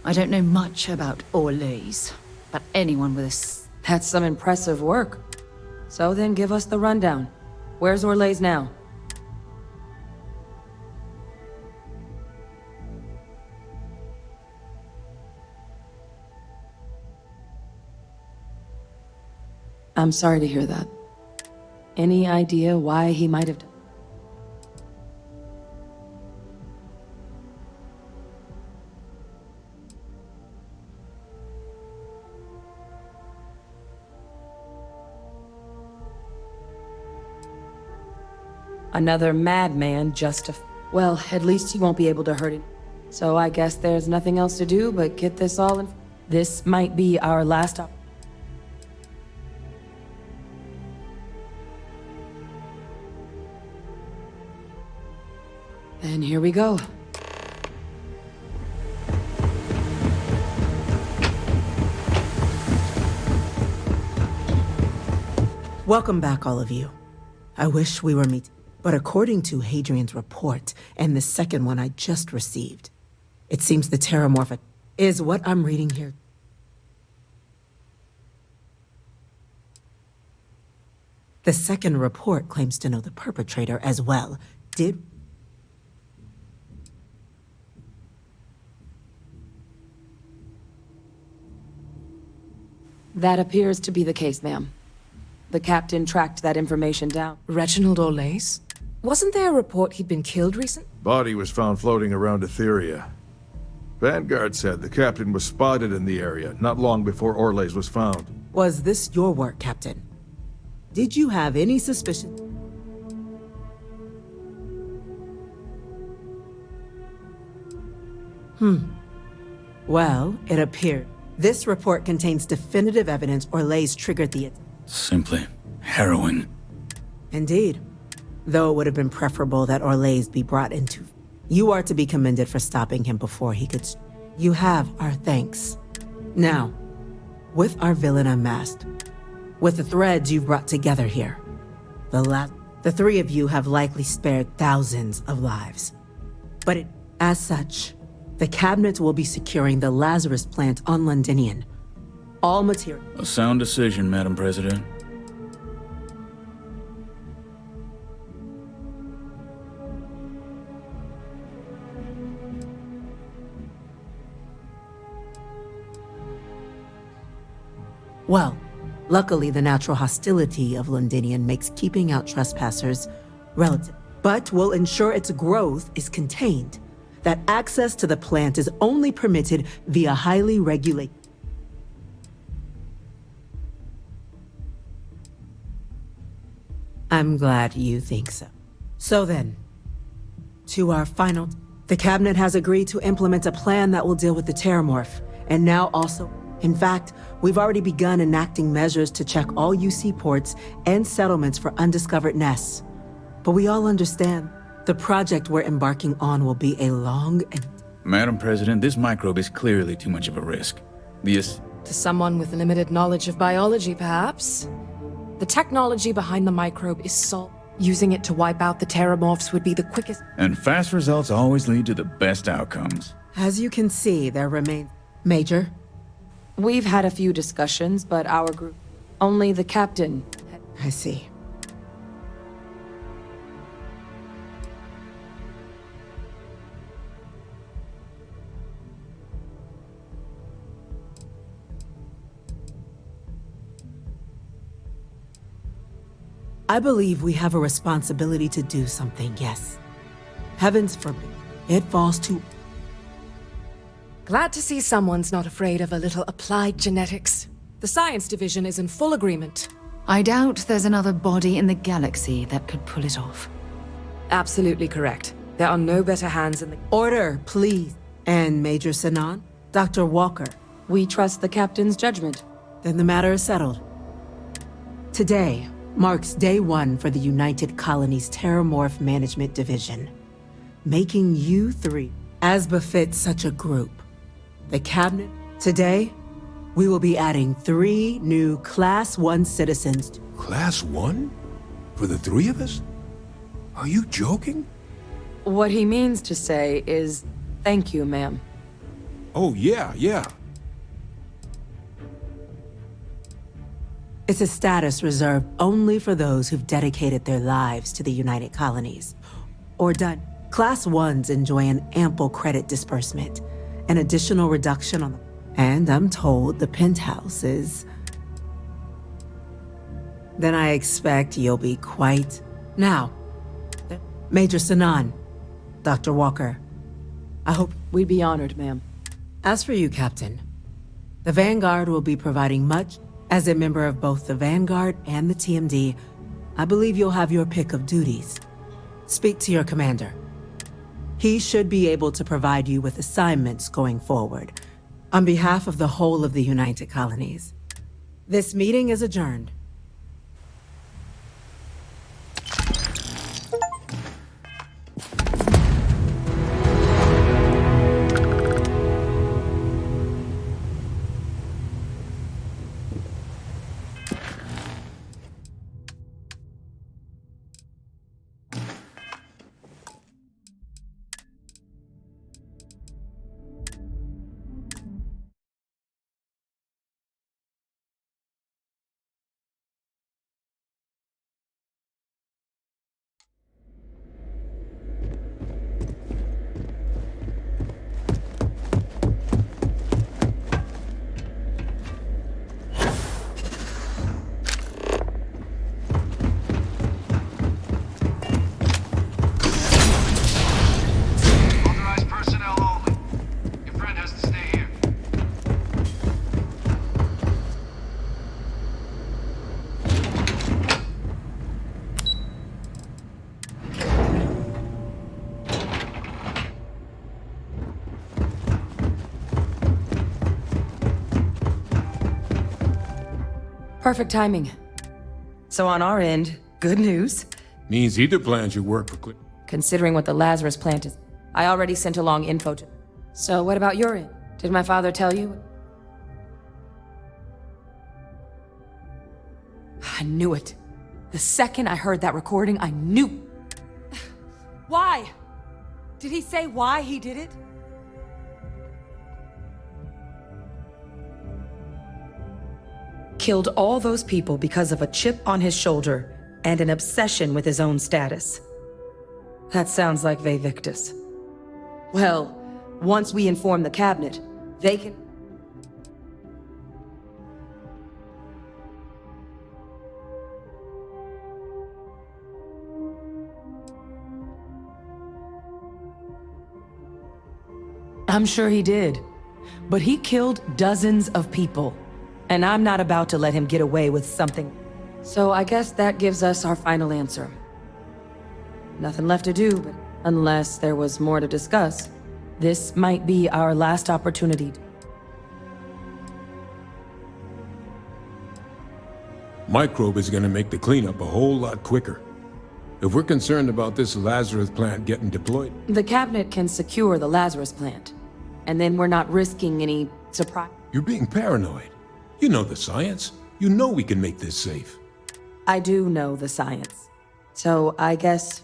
I don't know much about Orlays, but anyone with a... That's some impressive work. So then give us the rundown. Where's Orlays now? I'm sorry to hear that. Any idea why he might have done? Another madman just to... Well, at least he won't be able to hurt it. So I guess there's nothing else to do but get this all in... This might be our last op... Then here we go. Welcome back, all of you. I wish we were meeting. But according to Hadrian's report, and the second one I just received, it seems the terramorphic is what I'm reading here. The second report claims to know the perpetrator as well. Did... That appears to be the case, ma'am. The captain tracked that information down. Reginald Orlace? Wasn't there a report he'd been killed recently? Body was found floating around Etheria. Vanguard said the captain was spotted in the area not long before Orlace was found. Was this your work, Captain? Did you have any suspicion? Well, it appeared. This report contains definitive evidence Orlace triggered the... Simply harrowing. Indeed. Though it would have been preferable that Orlace be brought into... You are to be commended for stopping him before he could... You have our thanks. Now, with our villain unmasked, with the threads you've brought together here, the three of you have likely spared thousands of lives. But as such, the cabinet will be securing the Lazarus plant on Londinian. All material... A sound decision, Madam President. Well, luckily the natural hostility of Londinian makes keeping out trespassers relative, but will ensure its growth is contained, that access to the plant is only permitted via highly regulated... I'm glad you think so. So then, to our final... The cabinet has agreed to implement a plan that will deal with the Terramorph, and now also... In fact, we've already begun enacting measures to check all UC ports and settlements for undiscovered nests. But we all understand the project we're embarking on will be a long and... Madam President, this microbe is clearly too much of a risk. To someone with limited knowledge of biology, perhaps. The technology behind the microbe is salt. Using it to wipe out the Terramorphs would be the quickest... And fast results always lead to the best outcomes. As you can see, there remains... Major? We've had a few discussions, but our group... Only the captain... I see. I believe we have a responsibility to do something, yes. Heavens forbid, it falls to... Glad to see someone's not afraid of a little applied genetics. The science division is in full agreement. I doubt there's another body in the galaxy that could pull it off. Absolutely correct. There are no better hands in the... Order, please. And Major Sinan? Dr. Walker? We trust the captain's judgment. Then the matter is settled. Today marks day one for the United Colonies Terramorph Management Division, making you three, as befits such a group. The cabinet. Today, we will be adding 3 new Class 1 citizens. Class 1? For the 3 of us? Are you joking? What he means to say is, thank you, ma'am. Oh, yeah. It's a status reserved only for those who've dedicated their lives to the United Colonies. Or done. Class 1s enjoy an ample credit disbursement, an additional reduction on the... And I'm told the penthouse is... Then I expect you'll be quite... Now, Major Sinan, Dr. Walker, I hope... We'd be honored, ma'am. As for you, Captain, the Vanguard will be providing much. As a member of both the Vanguard and the TMD, I believe you'll have your pick of duties. Speak to your commander. He should be able to provide you with assignments going forward. On behalf of the whole of the United Colonies, this meeting is adjourned. Perfect timing. So on our end, good news. Means either plan should work for quick. Considering what the Lazarus plant is, I already sent along info to... So what about your end? Did my father tell you? I knew it. The second I heard that recording, I knew... Why? Did he say why he did it? Killed all those people because of a chip on his shoulder and an obsession with his own status. That sounds like Vae Victus. Well, once we inform the cabinet, they can... I'm sure he did. But he killed dozens of people. And I'm not about to let him get away with something. So I guess that gives us our final answer. Nothing left to do, but unless there was more to discuss, this might be our last opportunity. Microbe is gonna make the cleanup a whole lot quicker. If we're concerned about this Lazarus plant getting deployed... The cabinet can secure the Lazarus plant. And then we're not risking any surprise. You're being paranoid. You know the science. You know we can make this safe. I do know the science. So I guess...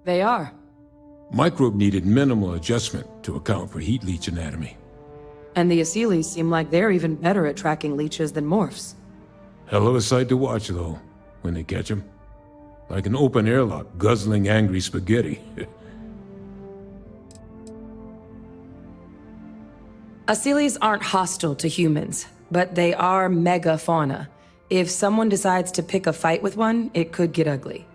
they are. Microbe needed minimal adjustment to account for heat leech anatomy. And the Asylees seem like they're even better at tracking leeches than morphs. Hell of a sight to watch, though, when they catch them. Like an open airlock guzzling angry spaghetti. Asylees aren't hostile to humans, but they are megafauna. If someone decides to pick a fight with one, it could get ugly.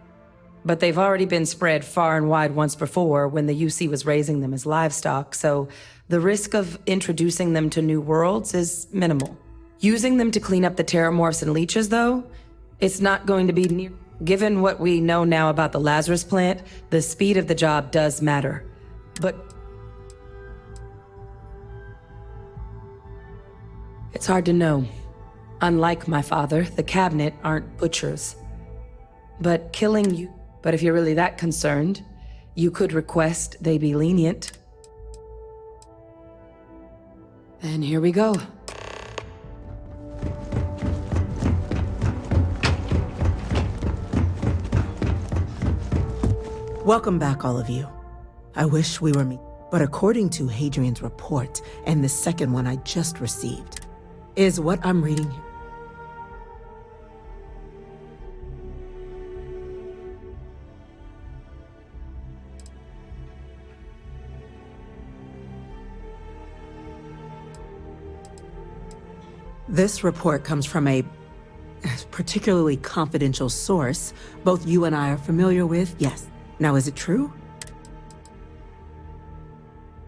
But they've already been spread far and wide once before when the UC was raising them as livestock, so the risk of introducing them to new worlds is minimal. Using them to clean up the terramorphs and leeches, though, it's not going to be near... Given what we know now about the Lazarus plant, the speed of the job does matter. But... it's hard to know. Unlike my father, the cabinet aren't butchers. But killing you... But if you're really that concerned, you could request they be lenient. Then here we go. Welcome back, all of you. I wish we were me, but according to Hadrian's report, and the second one I just received, is what I'm reading here. This report comes from a particularly confidential source both you and I are familiar with, yes. Now, is it true?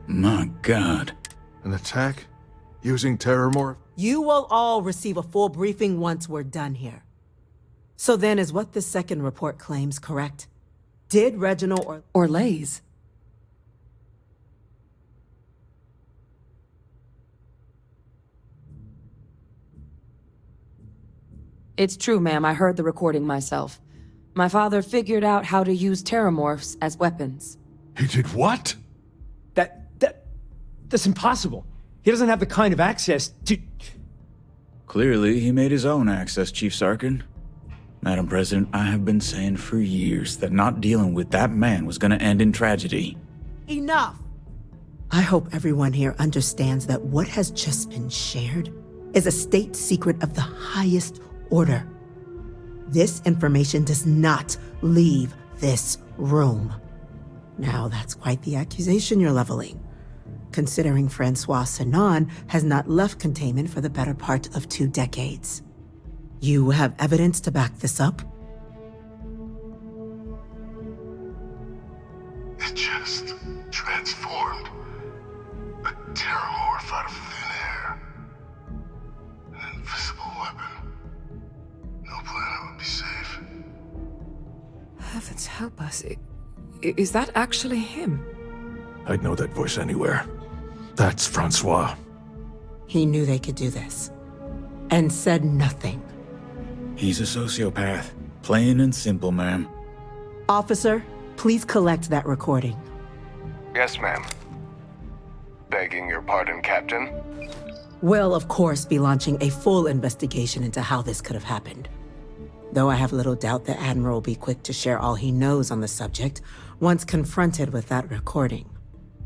My God. An attack? Using terramorph? You will all receive a full briefing once we're done here. So then, is what the second report claims correct? Did Reginald Orlays? It's true, ma'am. I heard the recording myself. My father figured out how to use terramorphs as weapons. He did what? That's impossible. He doesn't have the kind of access to... Clearly, he made his own access, Chief Sarkin. Madam President, I have been saying for years that not dealing with that man was gonna end in tragedy. Enough! I hope everyone here understands that what has just been shared is a state secret of the highest order. This information does not leave this room. Now, that's quite the accusation you're leveling, considering Francois Sanon has not left containment for the better part of 2 decades. You have evidence to back this up? It just transformed. A terramorph out of thin air. An invisible weapon. No planet would be safe. Heavens help us. Is that actually him? I'd know that voice anywhere. That's Francois. He knew they could do this. And said nothing. He's a sociopath. Plain and simple, ma'am. Officer, please collect that recording. Yes, ma'am. Begging your pardon, Captain. We'll, of course, be launching a full investigation into how this could have happened. Though I have little doubt the Admiral will be quick to share all he knows on the subject once confronted with that recording.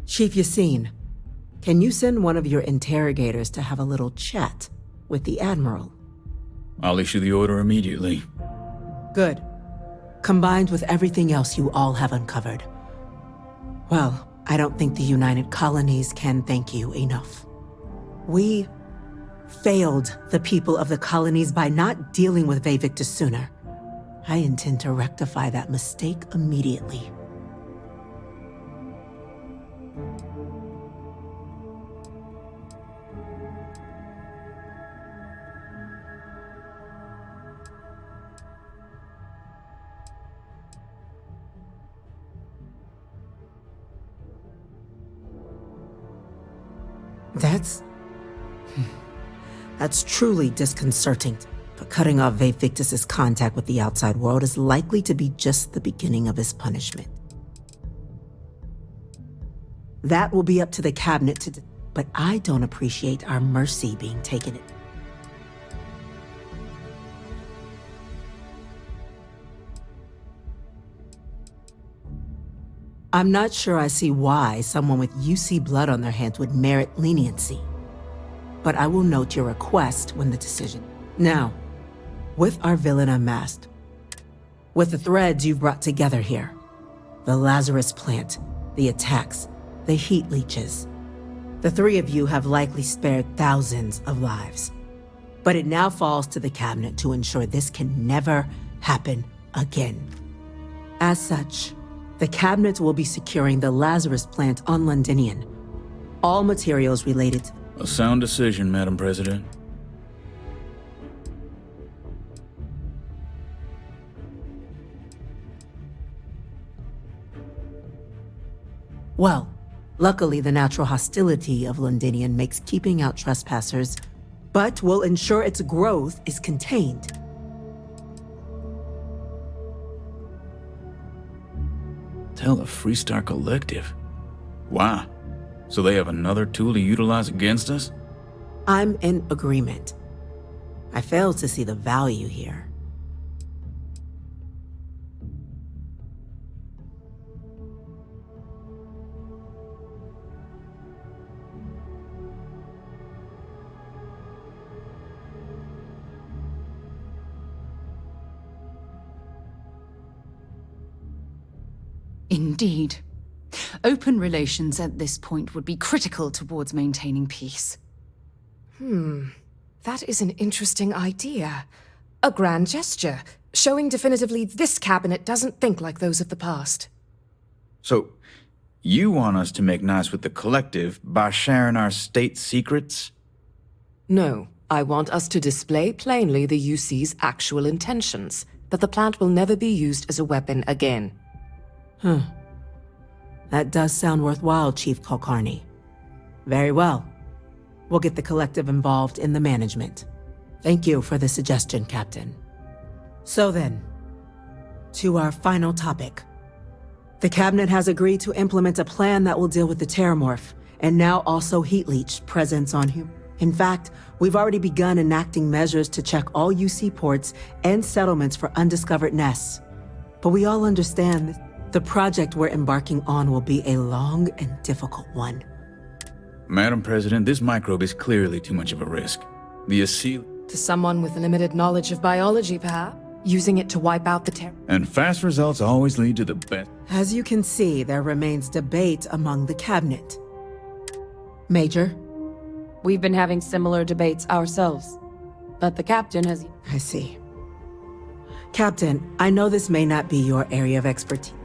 Chief Yassine, can you send one of your interrogators to have a little chat with the Admiral? I'll issue the order immediately. Good. Combined with everything else you all have uncovered. Well, I don't think the United Colonies can thank you enough. We failed the people of the colonies by not dealing with Victus sooner. I intend to rectify that mistake immediately. That's truly disconcerting. But cutting off Victus's contact with the outside world is likely to be just the beginning of his punishment. That will be up to the cabinet to but I don't appreciate our mercy being taken in. I'm not sure I see why someone with UC blood on their hands would merit leniency. But I will note your request when the decision. Now, with our villain unmasked, with the threads you've brought together here, the Lazarus plant, the attacks, the heat leeches, the three of you have likely spared thousands of lives. But it now falls to the cabinet to ensure this can never happen again. As such, the cabinet will be securing the Lazarus plant on Londinian. All materials related to A sound decision, Madam President. Well, luckily the natural hostility of Londinian makes keeping out trespassers, but will ensure its growth is contained. Tell the Freestar Collective. Wow. So they have another tool to utilize against us? I'm in agreement. I fail to see the value here. Indeed. Open relations at this point would be critical towards maintaining peace. That is an interesting idea. A grand gesture, showing definitively this cabinet doesn't think like those of the past. So, you want us to make nice with the Collective by sharing our state secrets? No, I want us to display plainly the UC's actual intentions, that the plant will never be used as a weapon again. That does sound worthwhile, Chief Kulkarni. Very well. We'll get the Collective involved in the management. Thank you for the suggestion, Captain. So then, to our final topic. The Cabinet has agreed to implement a plan that will deal with the Terramorph, and now also Heat Leech presence on humans. In fact, we've already begun enacting measures to check all UC ports and settlements for undiscovered nests. But we all understand the project we're embarking on will be a long and difficult one. Madam President, this microbe is clearly too much of a risk. The To someone with limited knowledge of biology, perhaps? Using it to wipe out the And fast results always lead to the best. As you can see, there remains debate among the Cabinet. Major? We've been having similar debates ourselves, but the Captain has... I see. Captain, I know this may not be your area of expertise.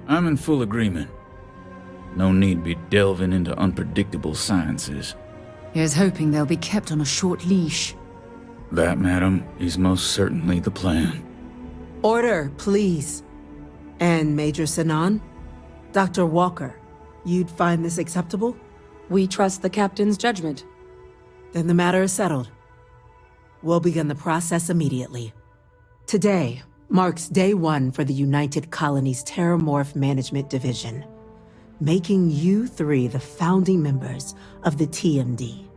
I'm in full agreement. No need be delving into unpredictable sciences. Here's hoping they'll be kept on a short leash. That, madam, is most certainly the plan. Order, please. And Major Sinan? Dr. Walker, you'd find this acceptable? We trust the captain's judgment. Then the matter is settled. We'll begin the process immediately. Today marks day 1 for the United Colonies Terramorph Management Division, making you 3 the founding members of the TMD.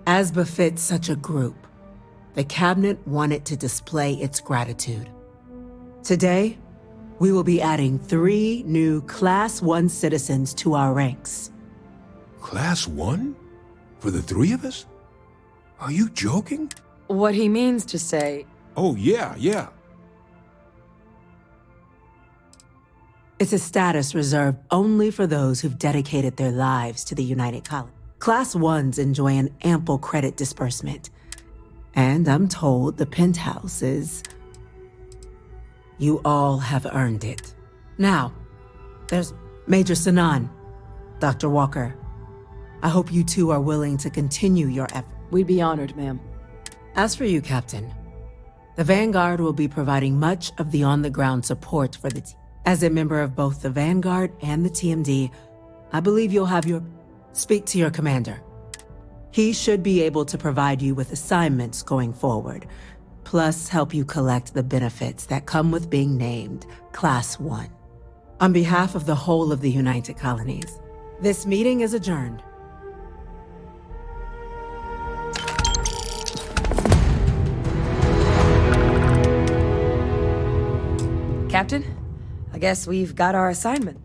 As befits such a group, the Cabinet wanted to display its gratitude. Today, we will be adding 3 new Class 1 citizens to our ranks. Class 1? For the 3 of us? Are you joking? What he means to say... Oh, yeah. It's a status reserved only for those who've dedicated their lives to the United Colonies. Class 1s enjoy an ample credit disbursement. And I'm told the penthouse is... You all have earned it. Now, there's Major Sinan, Dr. Walker. I hope you 2 are willing to continue your effort. We'd be honored, ma'am. As for you, Captain, the Vanguard will be providing much of the on-the-ground support for the team. As a member of both the Vanguard and the TMD, I believe you'll have your... Speak to your commander. He should be able to provide you with assignments going forward, plus help you collect the benefits that come with being named Class 1. On behalf of the whole of the United Colonies, this meeting is adjourned. Captain, I guess we've got our assignment.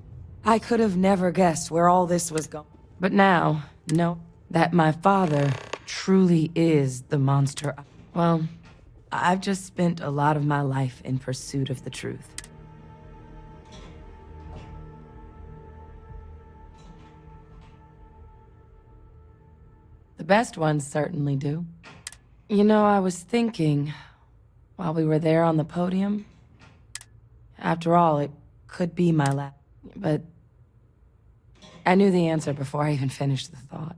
I could have never guessed where all this was going. But now, know that my father truly is the monster. Well, I've just spent a lot of my life in pursuit of the truth. The best ones certainly do. You know, I was thinking, while we were there on the podium, after all, it could be my last. But I knew the answer before I even finished the thought.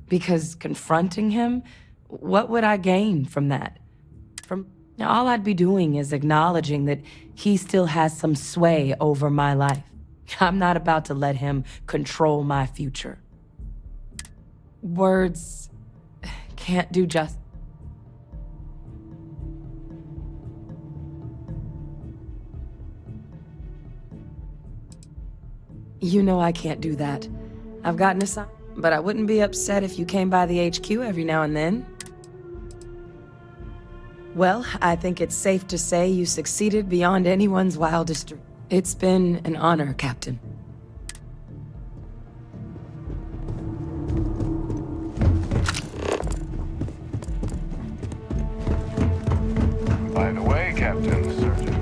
Because confronting him, what would I gain from that? All I'd be doing is acknowledging that he still has some sway over my life. I'm not about to let him control my future. Words can't do justice. You know I can't do that. I've gotten assigned, but I wouldn't be upset if you came by the HQ every now and then. Well, I think it's safe to say you succeeded beyond anyone's wildest dream. It's been an honor, Captain. By the way, Captain, Surgeon.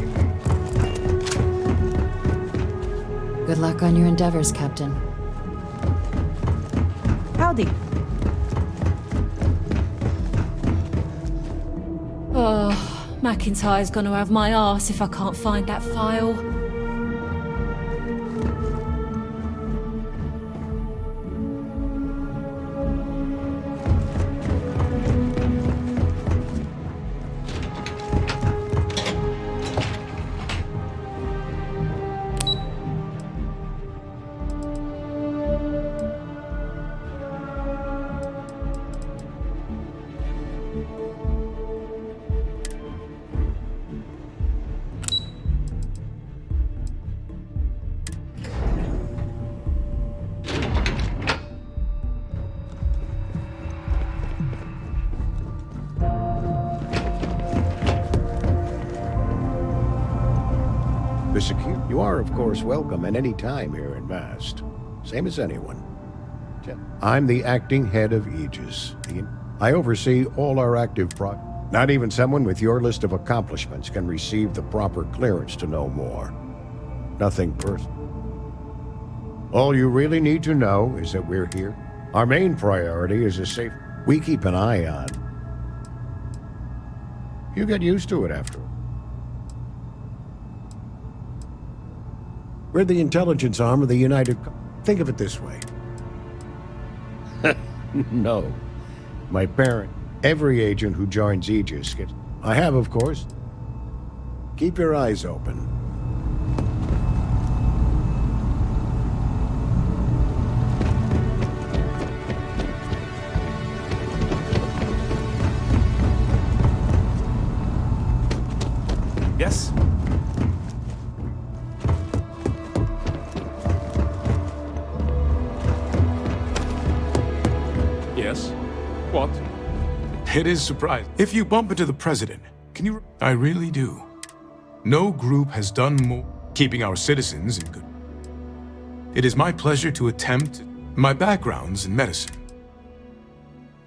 Good luck on your endeavors, Captain. Howdy. Oh, McIntyre's gonna have my arse if I can't find that file. You are, of course, welcome at any time here in Mast. Same as anyone. I'm the acting head of Aegis. I oversee all our active Not even someone with your list of accomplishments can receive the proper clearance to know more. Nothing personal. All you really need to know is that we're here. Our main priority is a safe... We keep an eye on. You get used to it after all. We're the intelligence arm of the United... Think of it this way. No. My parent... Every agent who joins Aegis gets... I have, of course. Keep your eyes open. Yes? Yes? What? It is surprising. If you bump into the president, can you... I really do. No group has done more keeping our citizens in good. It is my pleasure to attempt my background's in medicine.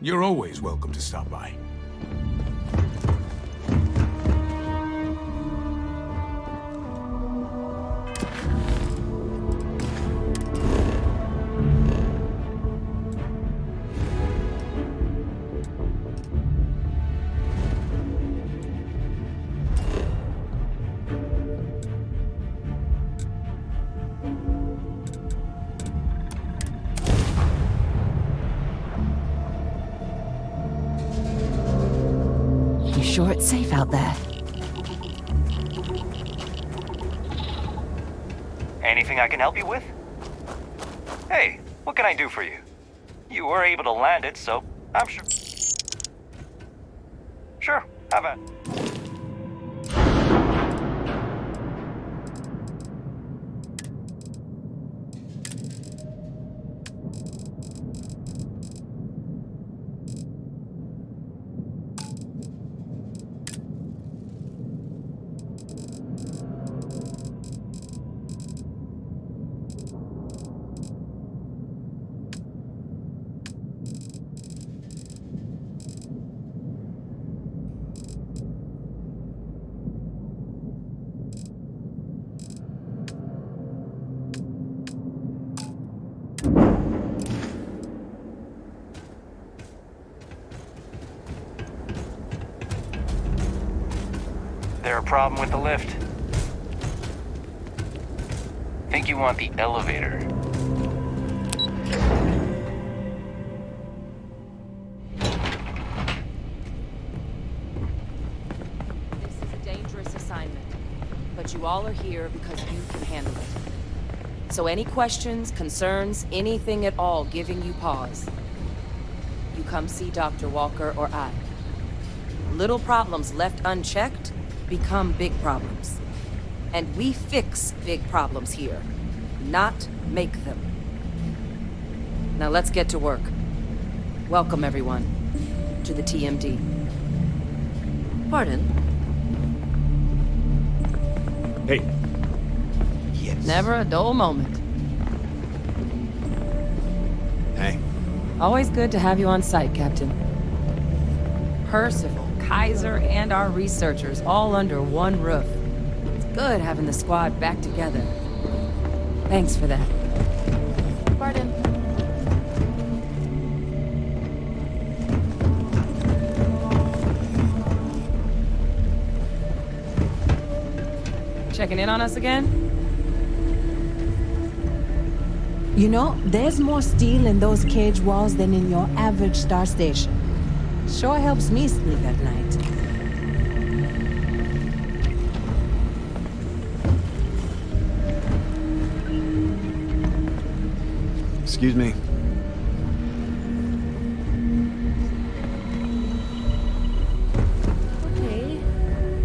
You're always welcome to stop by. You sure it's safe out there? Anything I can help you with? Hey, what can I do for you? You were able to land it, so I'm sure... Sure, have at it. There a problem with the lift? Think you want the elevator. This is a dangerous assignment, but you all are here because you can handle it. So any questions, concerns, anything at all giving you pause, you come see Dr. Walker or I. Little problems left unchecked become big problems. And we fix big problems here, not make them. Now let's get to work. Welcome, everyone, to the TMD. Pardon? Hey. Yes. Never a dull moment. Hey. Always good to have you on site, Captain. Percival, Kaiser, and our researchers all under one roof. It's good having the squad back together. Thanks for that. Pardon? Checking in on us again? You know, there's more steel in those cage walls than in your average star station. Sure helps me sleep at night. Excuse me. Hey.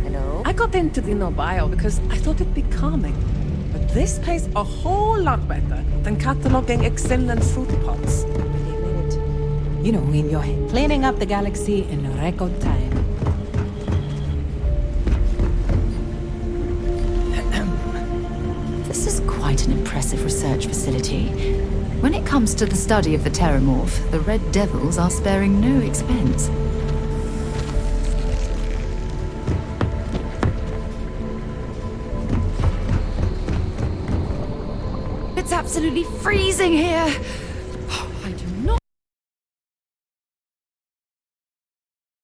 Hello? I got into the no-bio because I thought it'd be calming. But this pays a whole lot better than cataloging excellent fruit pots. You know, when you're cleaning up the galaxy in record time. This is quite an impressive research facility. When it comes to the study of the Terramorph, the Red Devils are sparing no expense. It's absolutely freezing here!